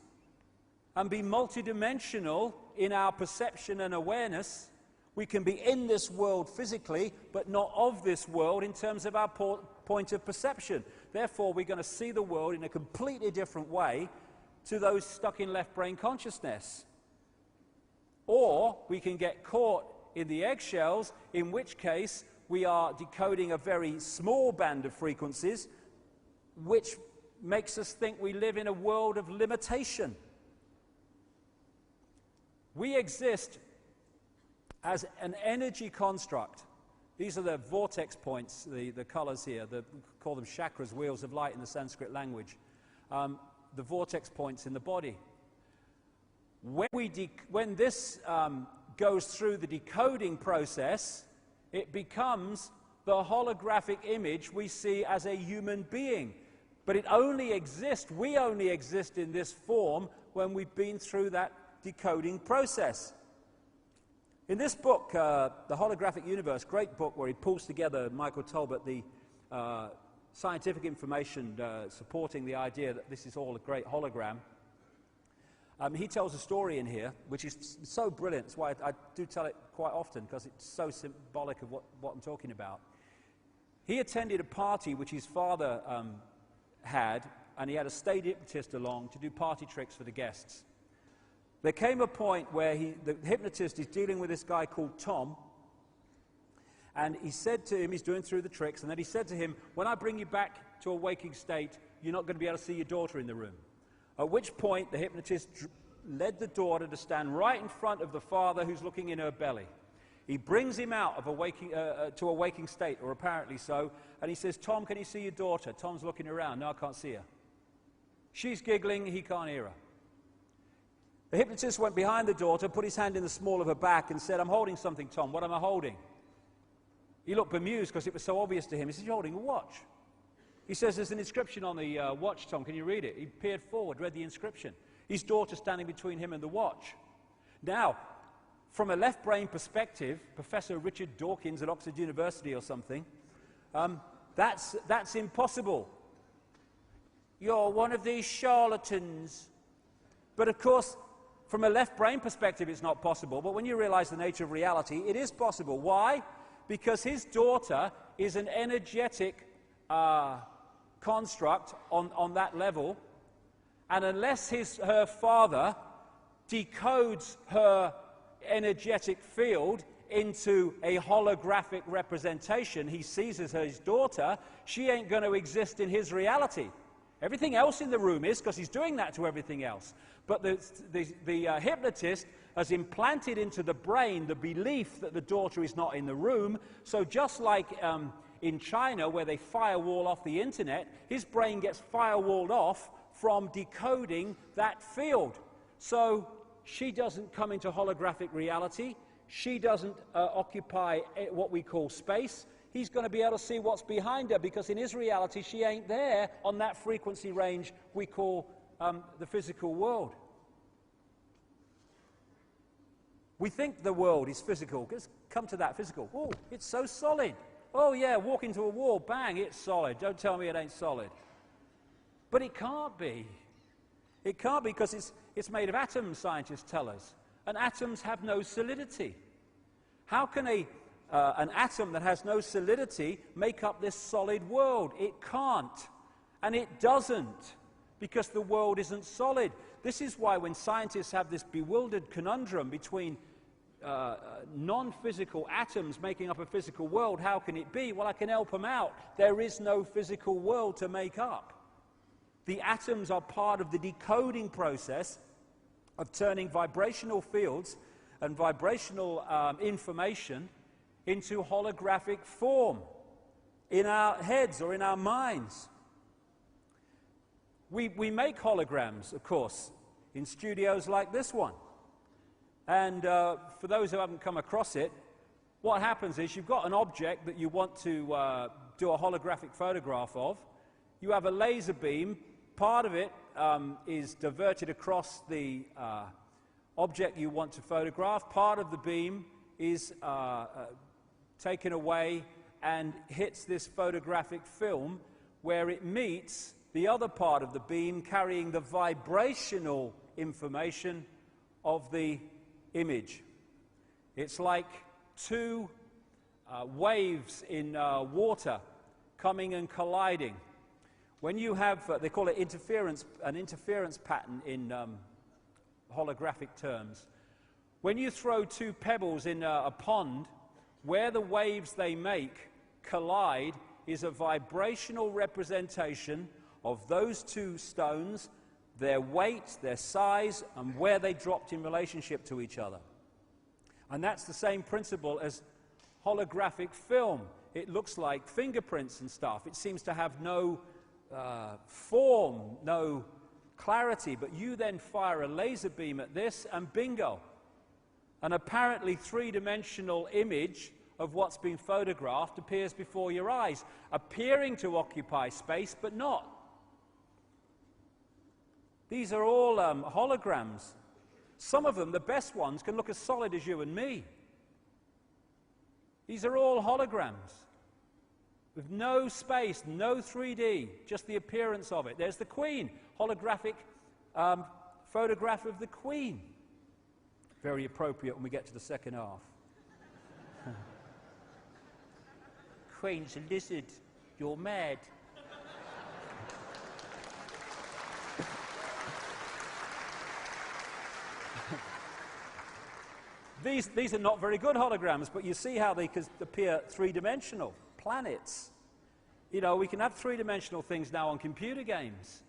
and be multidimensional in our perception and awareness. We can be in this world physically, but not of this world in terms of our point of perception. Therefore, we're going to see the world in a completely different way to those stuck in left brain consciousness. Or we can get caught in the eggshells, in which case we are decoding a very small band of frequencies, which makes us think we live in a world of limitation. We exist as an energy construct. These are the vortex points, the colors here. We call them chakras, wheels of light in the Sanskrit language. The vortex points in the body. When this goes through the decoding process, it becomes the holographic image we see as a human being. But it only exists, we only exist in this form when we've been through that decoding process. In this book, The Holographic Universe, great book where he pulls together, Michael Talbot, the scientific information supporting the idea that this is all a great hologram. He tells a story in here, which is so brilliant. That's why I do tell it quite often, because it's so symbolic of what I'm talking about. He attended a party which his father had, and he had a state hypnotist along to do party tricks for the guests. There came a point where the hypnotist is dealing with this guy called Tom, and he said to him, he's doing through the tricks, and then he said to him, when I bring you back to a waking state, you're not going to be able to see your daughter in the room. At which point the hypnotist led the daughter to stand right in front of the father who's looking in her belly. He brings him out of to a waking state, or apparently so, and he says, Tom, can you see your daughter? Tom's looking around. No, I can't see her. She's giggling. He can't hear her. The hypnotist went behind the daughter, put his hand in the small of her back and said, I'm holding something, Tom. What am I holding? He looked bemused because it was so obvious to him. He said, you're holding a watch. He says, there's an inscription on the watch, Tom. Can you read it? He peered forward, read the inscription. His daughter standing between him and the watch. Now, from a left brain perspective, Professor Richard Dawkins at Oxford University or something, that's impossible. You're one of these charlatans. But of course, from a left brain perspective, it's not possible. But when you realize the nature of reality, it is possible. Why? Because his daughter is an energetic construct on that level. And unless her father decodes her energetic field into a holographic representation he sees as his daughter, she ain't going to exist in his reality. Everything else in the room is, because he's doing that to everything else. But the hypnotist has implanted into the brain the belief that the daughter is not in the room. So just like in China, where they firewall off the internet, his brain gets firewalled off from decoding that field. So she doesn't come into holographic reality. She doesn't occupy what we call space. He's going to be able to see what's behind her, because in his reality, she ain't there on that frequency range we call the physical world. We think the world is physical. Let's come to that physical. Oh, it's so solid. Oh, yeah, walk into a wall, bang, it's solid. Don't tell me it ain't solid. But it can't be. It can't be, because it's made of atoms, scientists tell us. And atoms have no solidity. How can an atom that has no solidity make up this solid world? It can't. And it doesn't, because the world isn't solid. This is why when scientists have this bewildered conundrum between non-physical atoms making up a physical world, how can it be? Well, I can help them out. There is no physical world to make up. The atoms are part of the decoding process of turning vibrational fields and vibrational information into holographic form in our heads or in our minds. We make holograms, of course, in studios like this one. And for those who haven't come across it, what happens is you've got an object that you want to do a holographic photograph of. You have a laser beam. Part of it is diverted across the object you want to photograph. Part of the beam is taken away and hits this photographic film, where it meets the other part of the beam carrying the vibrational information of the image. It's like two waves in water coming and colliding. When you have, they call it an interference pattern in holographic terms. When you throw two pebbles in a pond, where the waves they make collide is a vibrational representation of those two stones, their weight, their size, and where they dropped in relationship to each other. And that's the same principle as holographic film. It looks like fingerprints and stuff. It seems to have no form, no clarity, but you then fire a laser beam at this and bingo. An apparently three-dimensional image of what's been photographed appears before your eyes, appearing to occupy space, but not. These are all holograms. Some of them, the best ones, can look as solid as you and me. These are all holograms, with no space, no 3D, just the appearance of it. There's the Queen, holographic photograph of the Queen. Very appropriate when we get to the second half. Queen's a lizard. You're mad. These are not very good holograms, but you see how they could appear three-dimensional. Planets. You know, we can have three-dimensional things now on computer games.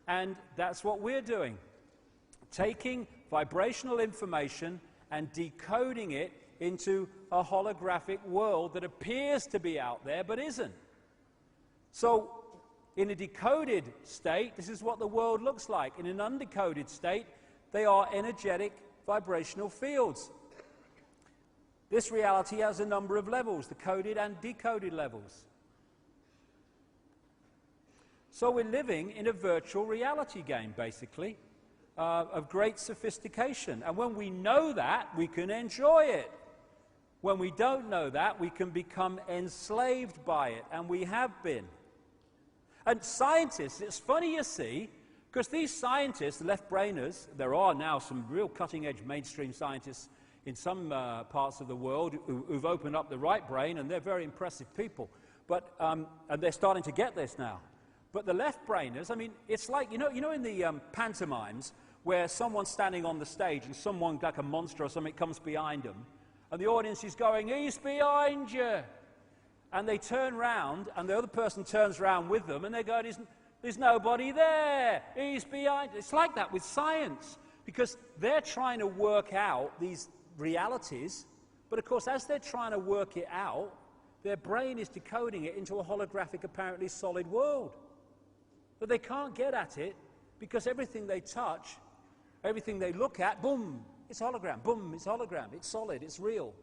And that's what we're doing. Taking vibrational information and decoding it into a holographic world that appears to be out there but isn't. So, in a decoded state, this is what the world looks like. In an undecoded state, they are energetic vibrational fields. This reality has a number of levels, the coded and decoded levels. So we're living in a virtual reality game, basically, of great sophistication. And when we know that, we can enjoy it. When we don't know that, we can become enslaved by it, and we have been. And scientists, it's funny you see, because these scientists, the left-brainers, there are now some real cutting-edge mainstream scientists in some parts of the world who've opened up the right brain, and they're very impressive people. But, and they're starting to get this now. But the left-brainers, I mean, it's like, you know in the pantomimes, where someone's standing on the stage and someone, like a monster or something, comes behind them, and the audience is going, "He's behind you!" And they turn round, and the other person turns round with them, and they go, "There's nobody there! He's behind." It's like that with science, because they're trying to work out these realities, but of course, as they're trying to work it out, their brain is decoding it into a holographic, apparently solid world. But they can't get at it, because everything they touch, everything they look at, boom, it's hologram, boom, it's hologram, it's solid, it's real.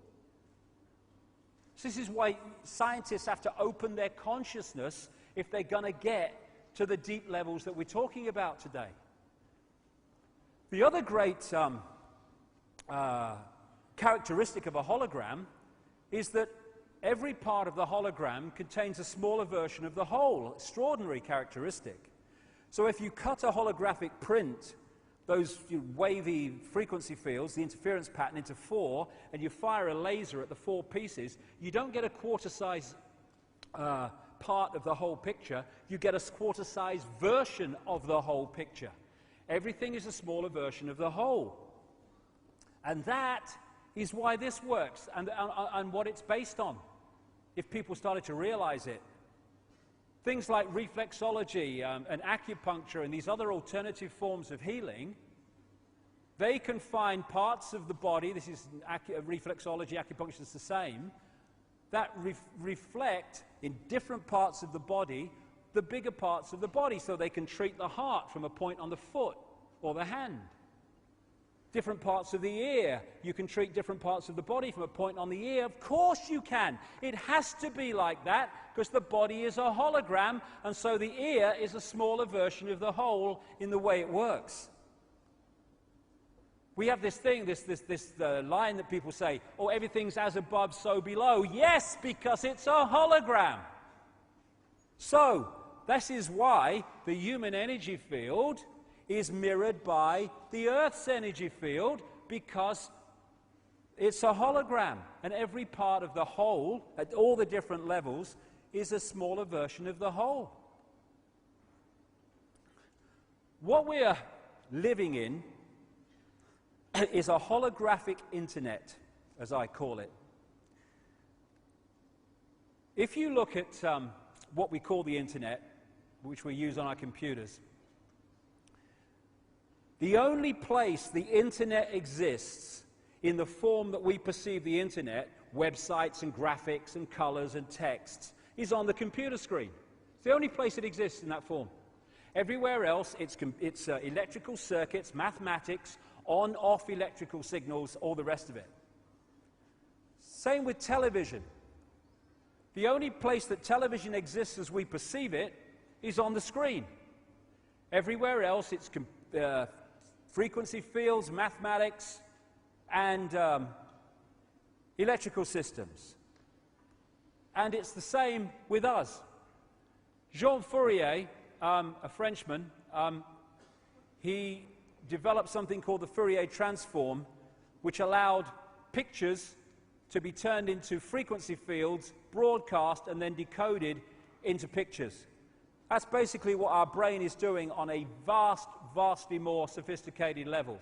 So this is why scientists have to open their consciousness if they're going to get to the deep levels that we're talking about today. The other great characteristic of a hologram is that every part of the hologram contains a smaller version of the whole. Extraordinary characteristic. So if you cut a holographic print, those wavy frequency fields, the interference pattern, into 4, and you fire a laser at the 4 pieces, you don't get a quarter-size part of the whole picture, you get a quarter-size version of the whole picture. Everything is a smaller version of the whole. And that is why this works, and what it's based on, if people started to realize it. Things like reflexology and acupuncture and these other alternative forms of healing, they can find parts of the body, this is reflexology, acupuncture is the same, that reflect in different parts of the body, the bigger parts of the body, so they can treat the heart from a point on the foot or the hand. Different parts of the ear, you can treat different parts of the body from a point on the ear. Of course you can. It has to be like that because the body is a hologram, and so the ear is a smaller version of the whole in the way it works. We have this thing, this line that people say, oh, everything's as above, so below. Yes, because it's a hologram. So, this is why the human energy field is mirrored by the Earth's energy field, because it's a hologram. And every part of the whole, at all the different levels, is a smaller version of the whole. What we're living in is a holographic internet, as I call it. If you look at what we call the internet, which we use on our computers, the only place the internet exists in the form that we perceive the internet, websites and graphics and colors and texts, is on the computer screen. It's the only place it exists in that form. Everywhere else, it's electrical circuits, mathematics, on-off electrical signals, all the rest of it. Same with television. The only place that television exists as we perceive it is on the screen. Everywhere else, it's frequency fields, mathematics, and electrical systems. And it's the same with us. Jean Fourier, a Frenchman, he developed something called the Fourier transform, which allowed pictures to be turned into frequency fields, broadcast, and then decoded into pictures. That's basically what our brain is doing on a vastly more sophisticated level.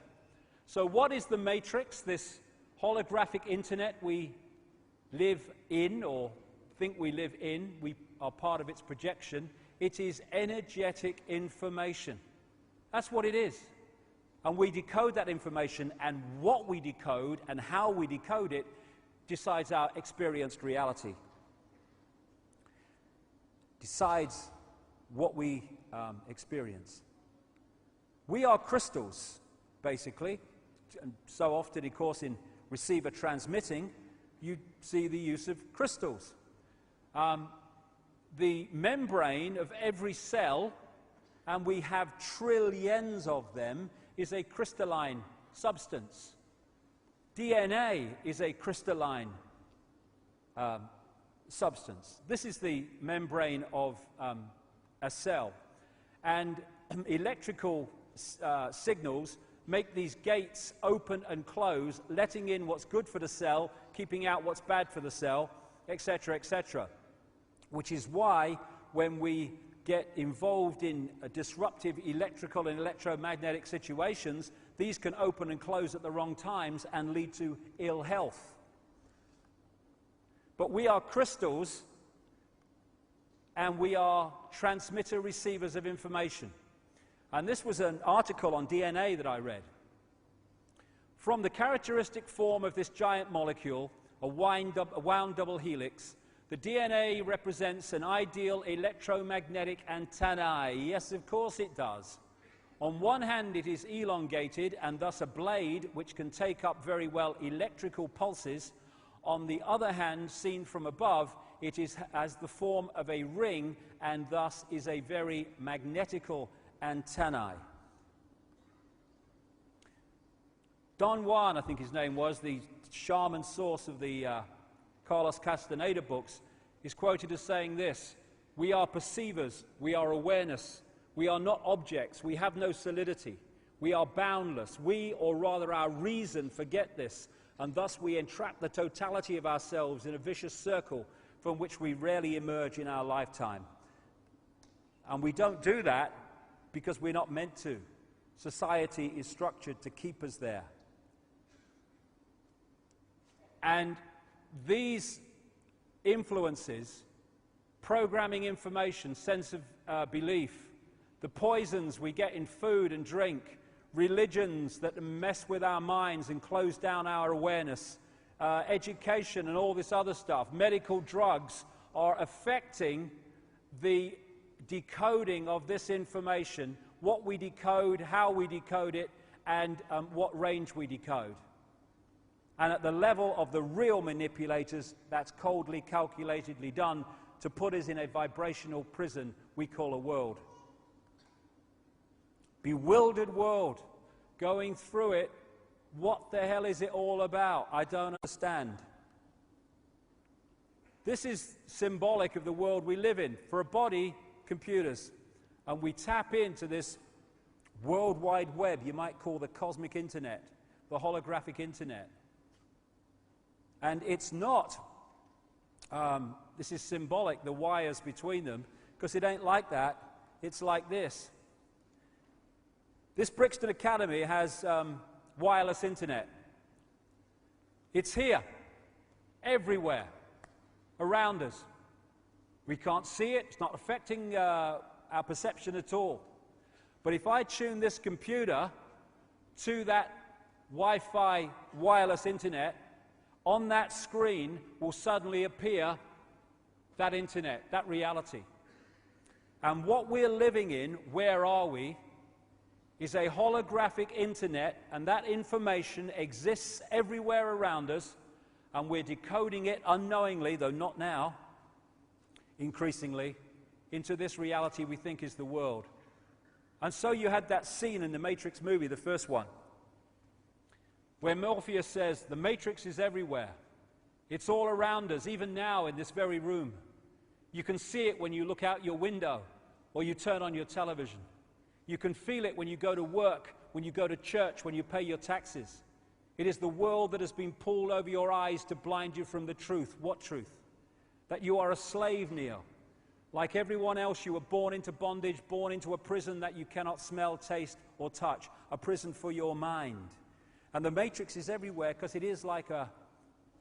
So what is the matrix, this holographic internet we live in, or think we live in? We are part of its projection. It is energetic information. That's what it is. And we decode that information, and what we decode and how we decode it decides our experienced reality. Decides what we experience. We are crystals, basically. And so often, of course, in receiver transmitting, you see the use of crystals. The membrane of every cell, and we have trillions of them, is a crystalline substance. DNA is a crystalline substance. This is the membrane of a cell. And electrical signals make these gates open and close, letting in what's good for the cell, keeping out what's bad for the cell, etc., etc. Which is why when we get involved in disruptive electrical and electromagnetic situations, these can open and close at the wrong times and lead to ill health. But we are crystals, and we are transmitter-receivers of information. And this was an article on DNA that I read. From the characteristic form of this giant molecule, a wound double helix, the DNA represents an ideal electromagnetic antennae. Yes, of course it does. On one hand, it is elongated and thus a blade which can take up very well electrical pulses. On the other hand, seen from above, it has the form of a ring and thus is a very magnetical antennae. Don Juan, I think his name was, the shaman source of the Carlos Castaneda books, is quoted as saying this: "We are perceivers, we are awareness, we are not objects, we have no solidity, we are boundless, we, or rather our reason, forget this, and thus we entrap the totality of ourselves in a vicious circle from which we rarely emerge in our lifetime." And we don't do that because we're not meant to. Society is structured to keep us there. And these influences, programming information, sense of belief, the poisons we get in food and drink, religions that mess with our minds and close down our awareness, education and all this other stuff, medical drugs, are affecting the decoding of this information, what we decode, how we decode it, and what range we decode. And at the level of the real manipulators, that's coldly, calculatedly done to put us in a vibrational prison we call a world. Bewildered world, going through it. What the hell is it all about? I don't understand. This is symbolic of the world we live in. For a body, computers. And we tap into this World Wide Web, you might call the cosmic internet, the holographic internet. And it's not, this is symbolic, the wires between them, because it ain't like that. It's like this. This Brixton Academy has wireless internet. It's here, everywhere, around us. We can't see it. It's not affecting our perception at all. But if I tune this computer to that Wi-Fi wireless internet, on that screen will suddenly appear that internet, that reality. And what we're living in, where are we, is a holographic internet, and that information exists everywhere around us, and we're decoding it unknowingly, though not now, increasingly, into this reality we think is the world. And so you had that scene in the Matrix movie, the first one, where Morpheus says, the Matrix is everywhere. It's all around us, even now in this very room. You can see it when you look out your window or you turn on your television. You can feel it when you go to work, when you go to church, when you pay your taxes. It is the world that has been pulled over your eyes to blind you from the truth. What truth? That you are a slave, Neo. Like everyone else, you were born into bondage, born into a prison that you cannot smell, taste, or touch. A prison for your mind. And the Matrix is everywhere because it is like a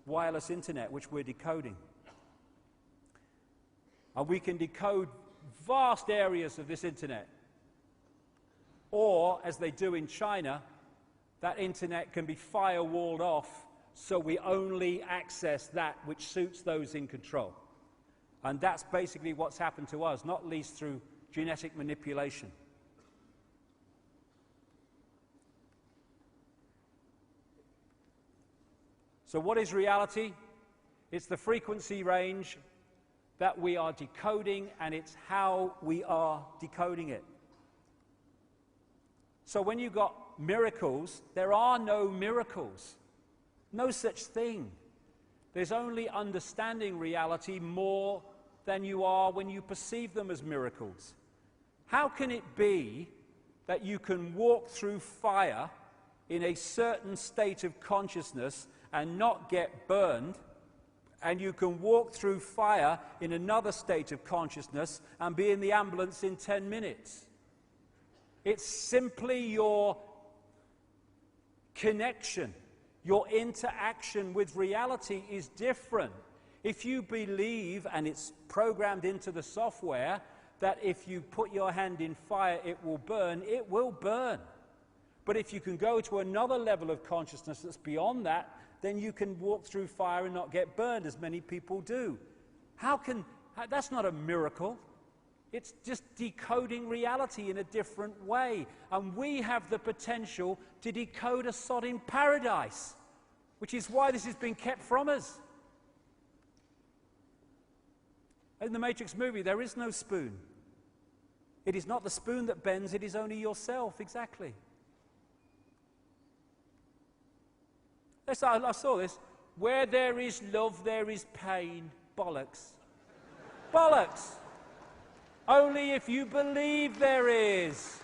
wireless internet which we're decoding. And we can decode vast areas of this internet. Or, as they do in China, that internet can be firewalled off so we only access that which suits those in control. And that's basically what's happened to us, not least through genetic manipulation. So what is reality? It's the frequency range that we are decoding, and it's how we are decoding it. So when you've got miracles, there are no miracles. No such thing. There's only understanding reality more than you are when you perceive them as miracles. How can it be that you can walk through fire in a certain state of consciousness and not get burned, and you can walk through fire in another state of consciousness and be in the ambulance in 10 minutes? It's simply your connection, your interaction with reality is different. If you believe, and it's programmed into the software, that if you put your hand in fire it will burn, it will burn. But if you can go to another level of consciousness that's beyond that, then you can walk through fire and not get burned, as many people do. That's not a miracle. It's just decoding reality in a different way. And we have the potential to decode a sodden paradise, which is why this has been kept from us. In the Matrix movie, there is no spoon. It is not the spoon that bends, it is only yourself, exactly. I saw this. Where there is love, there is pain. Bollocks. Bollocks. Only if you believe there is.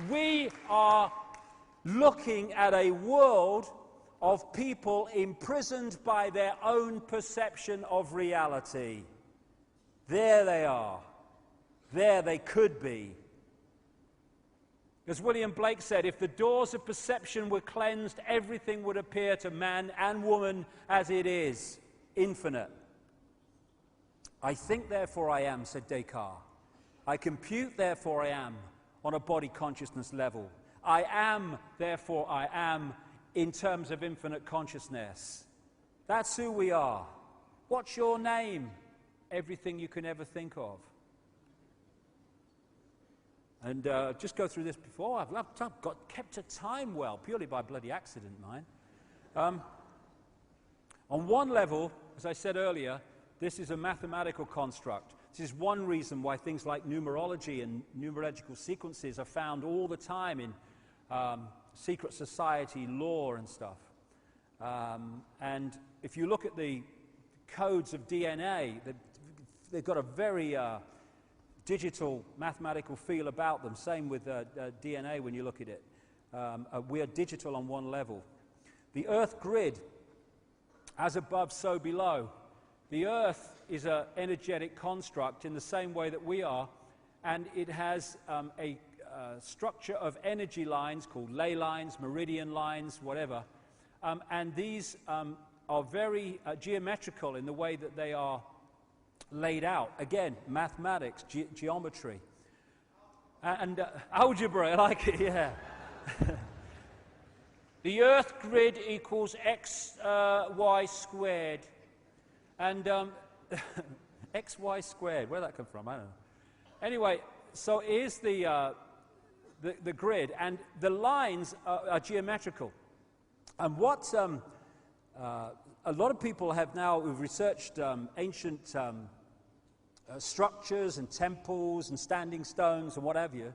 We are looking at a world of people imprisoned by their own perception of reality. There they are. There they could be. As William Blake said, if the doors of perception were cleansed, everything would appear to man and woman as it is, infinite. I think, therefore I am, said Descartes. I compute, therefore I am, on a body consciousness level. I am, therefore I am, in terms of infinite consciousness. That's who we are. What's your name? Everything you can ever think of. And just go through this before. I've kept a time well, purely by bloody accident, mine. On one level, as I said earlier, this is a mathematical construct. This is one reason why things like numerology and numerological sequences are found all the time in secret society lore and stuff. And if you look at the codes of DNA, they've got a very digital mathematical feel about them. Same with DNA when you look at it. We are digital on one level. The Earth grid, as above, so below. The Earth is an energetic construct in the same way that we are, and it has a structure of energy lines called ley lines, meridian lines, whatever. And these are very geometrical in the way that they are laid out. Again, mathematics, geometry. And algebra, I like it, yeah. The Earth grid equals x, y squared. And xy squared, where'd that come from? I don't know. Anyway, so here's the grid, and the lines are geometrical. And what a lot of people have now, who've researched ancient structures and temples and standing stones and what have you,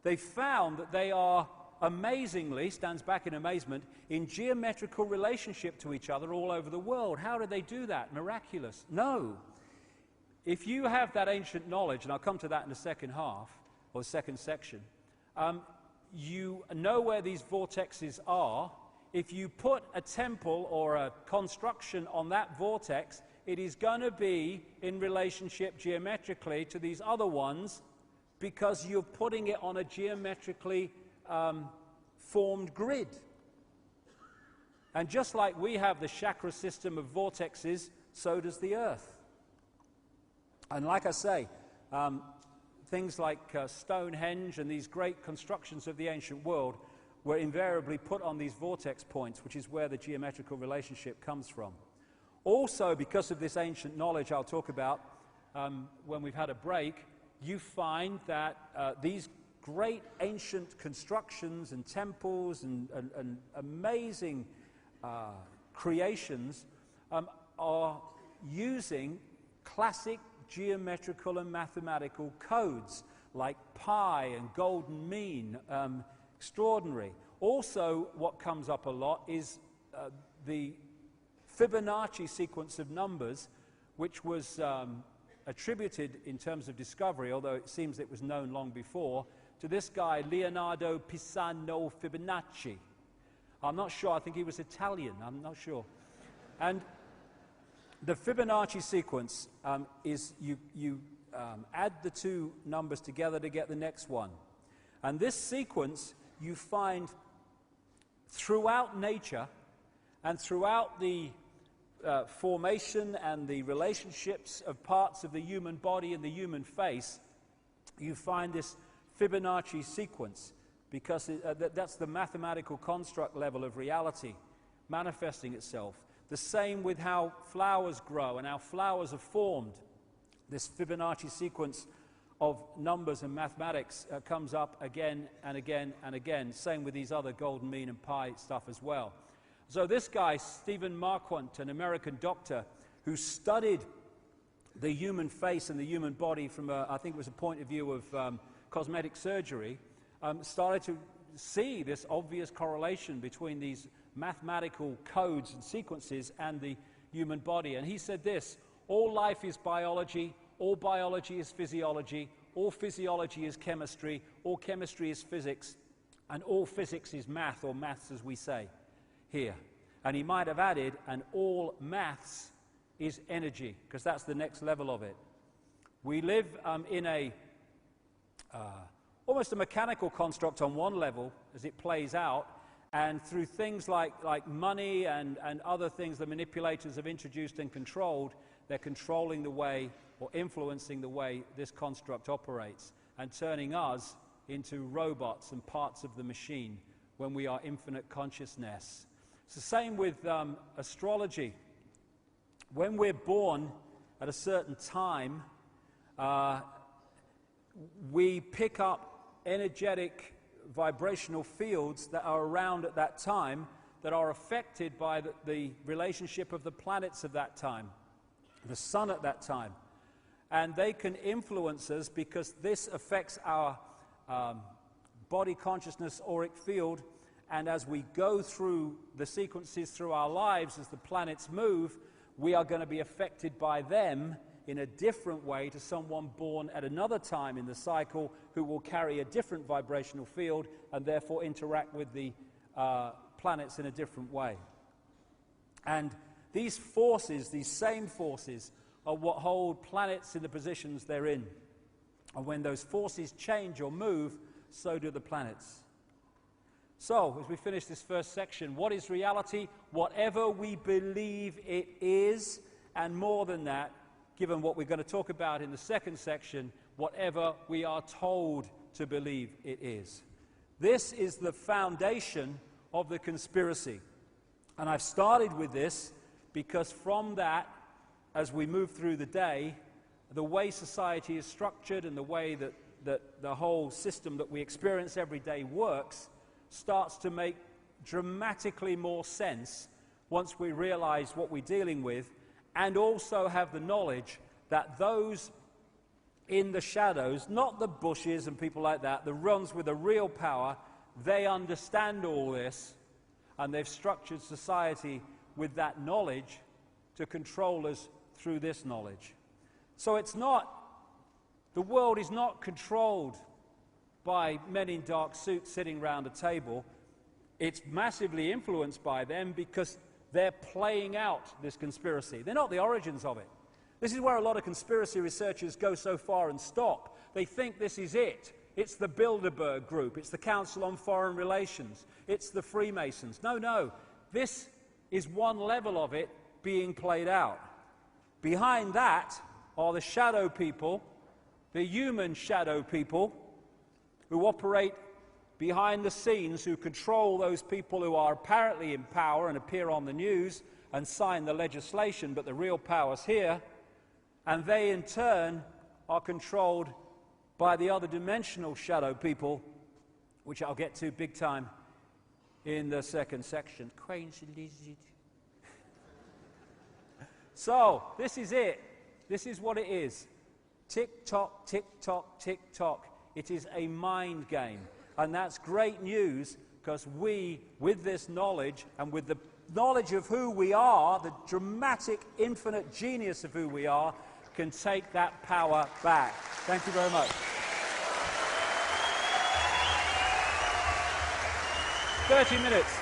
they found that they are amazingly, stands back in amazement, in geometrical relationship to each other all over the world. How did they do that? Miraculous? No. If you have that ancient knowledge, and I'll come to that in the second half, or the second section, you know where these vortexes are. If you put a temple or a construction on that vortex, it is going to be in relationship geometrically to these other ones because you're putting it on a geometrically formed grid. And just like we have the chakra system of vortexes, so does the Earth. And like I say, things like Stonehenge and these great constructions of the ancient world were invariably put on these vortex points, which is where the geometrical relationship comes from. Also, because of this ancient knowledge I'll talk about when we've had a break, you find that these great ancient constructions and temples and amazing creations are using classic geometrical and mathematical codes like pi and golden mean, extraordinary. Also, what comes up a lot is the Fibonacci sequence of numbers, which was attributed in terms of discovery, although it seems it was known long before, to this guy, Leonardo Pisano Fibonacci. I'm not sure, I think he was Italian, I'm not sure. And the Fibonacci sequence is you add the two numbers together to get the next one. And this sequence you find throughout nature and throughout the formation and the relationships of parts of the human body and the human face. You find this Fibonacci sequence because that's the mathematical construct level of reality manifesting itself. The same with how flowers grow and how flowers are formed. This Fibonacci sequence of numbers and mathematics comes up again and again and again. Same with these other golden mean and pi stuff as well. So this guy, Stephen Marquardt, an American doctor who studied the human face and the human body from, I think it was a point of view of cosmetic surgery, started to see this obvious correlation between these mathematical codes and sequences and the human body. And he said this: all life is biology, all biology is physiology, all physiology is chemistry, all chemistry is physics, and all physics is math, or maths as we say here. And he might have added, and all maths is energy, because that's the next level of it. We live in a almost a mechanical construct on one level as it plays out, and through things like money and other things the manipulators have introduced and controlled, they're controlling the way or influencing the way this construct operates and turning us into robots and parts of the machine when we are infinite consciousness. It's the same with astrology. When we're born at a certain time, we pick up energetic vibrational fields that are around at that time that are affected by the relationship of the planets of that time, the sun at that time. And they can influence us because this affects our body consciousness auric field, and as we go through the sequences through our lives, as the planets move, we are going to be affected by them in a different way to someone born at another time in the cycle who will carry a different vibrational field and therefore interact with the planets in a different way. And these forces, these same forces, are what hold planets in the positions they're in. And when those forces change or move, so do the planets. So, as we finish this first section, what is reality? Whatever we believe it is, and more than that, given what we're going to talk about in the second section, whatever we are told to believe it is. This is the foundation of the conspiracy. And I've started with this because from that, as we move through the day, the way society is structured and the way that the whole system that we experience every day works starts to make dramatically more sense once we realize what we're dealing with, and also have the knowledge that those in the shadows, not the bushes and people like that, the ones with the real power, they understand all this, and they've structured society with that knowledge to control us through this knowledge. So it's not, the world is not controlled by men in dark suits sitting around a table. It's massively influenced by them because they're playing out this conspiracy. They're not the origins of it. This is where a lot of conspiracy researchers go so far and stop. They think this is it. It's the Bilderberg Group. It's the Council on Foreign Relations. It's the Freemasons. No. This is one level of it being played out. Behind that are the shadow people, the human shadow people, who operate behind the scenes, who control those people who are apparently in power and appear on the news and sign the legislation, but the real power's here. And they, in turn, are controlled by the other dimensional shadow people, which I'll get to big time in the second section. So, this is it. This is what it is. Tick-tock, tick-tock, tick-tock. It is a mind game. And that's great news, because we, with this knowledge, and with the knowledge of who we are, the dramatic, infinite genius of who we are, can take that power back. Thank you very much. "30 minutes.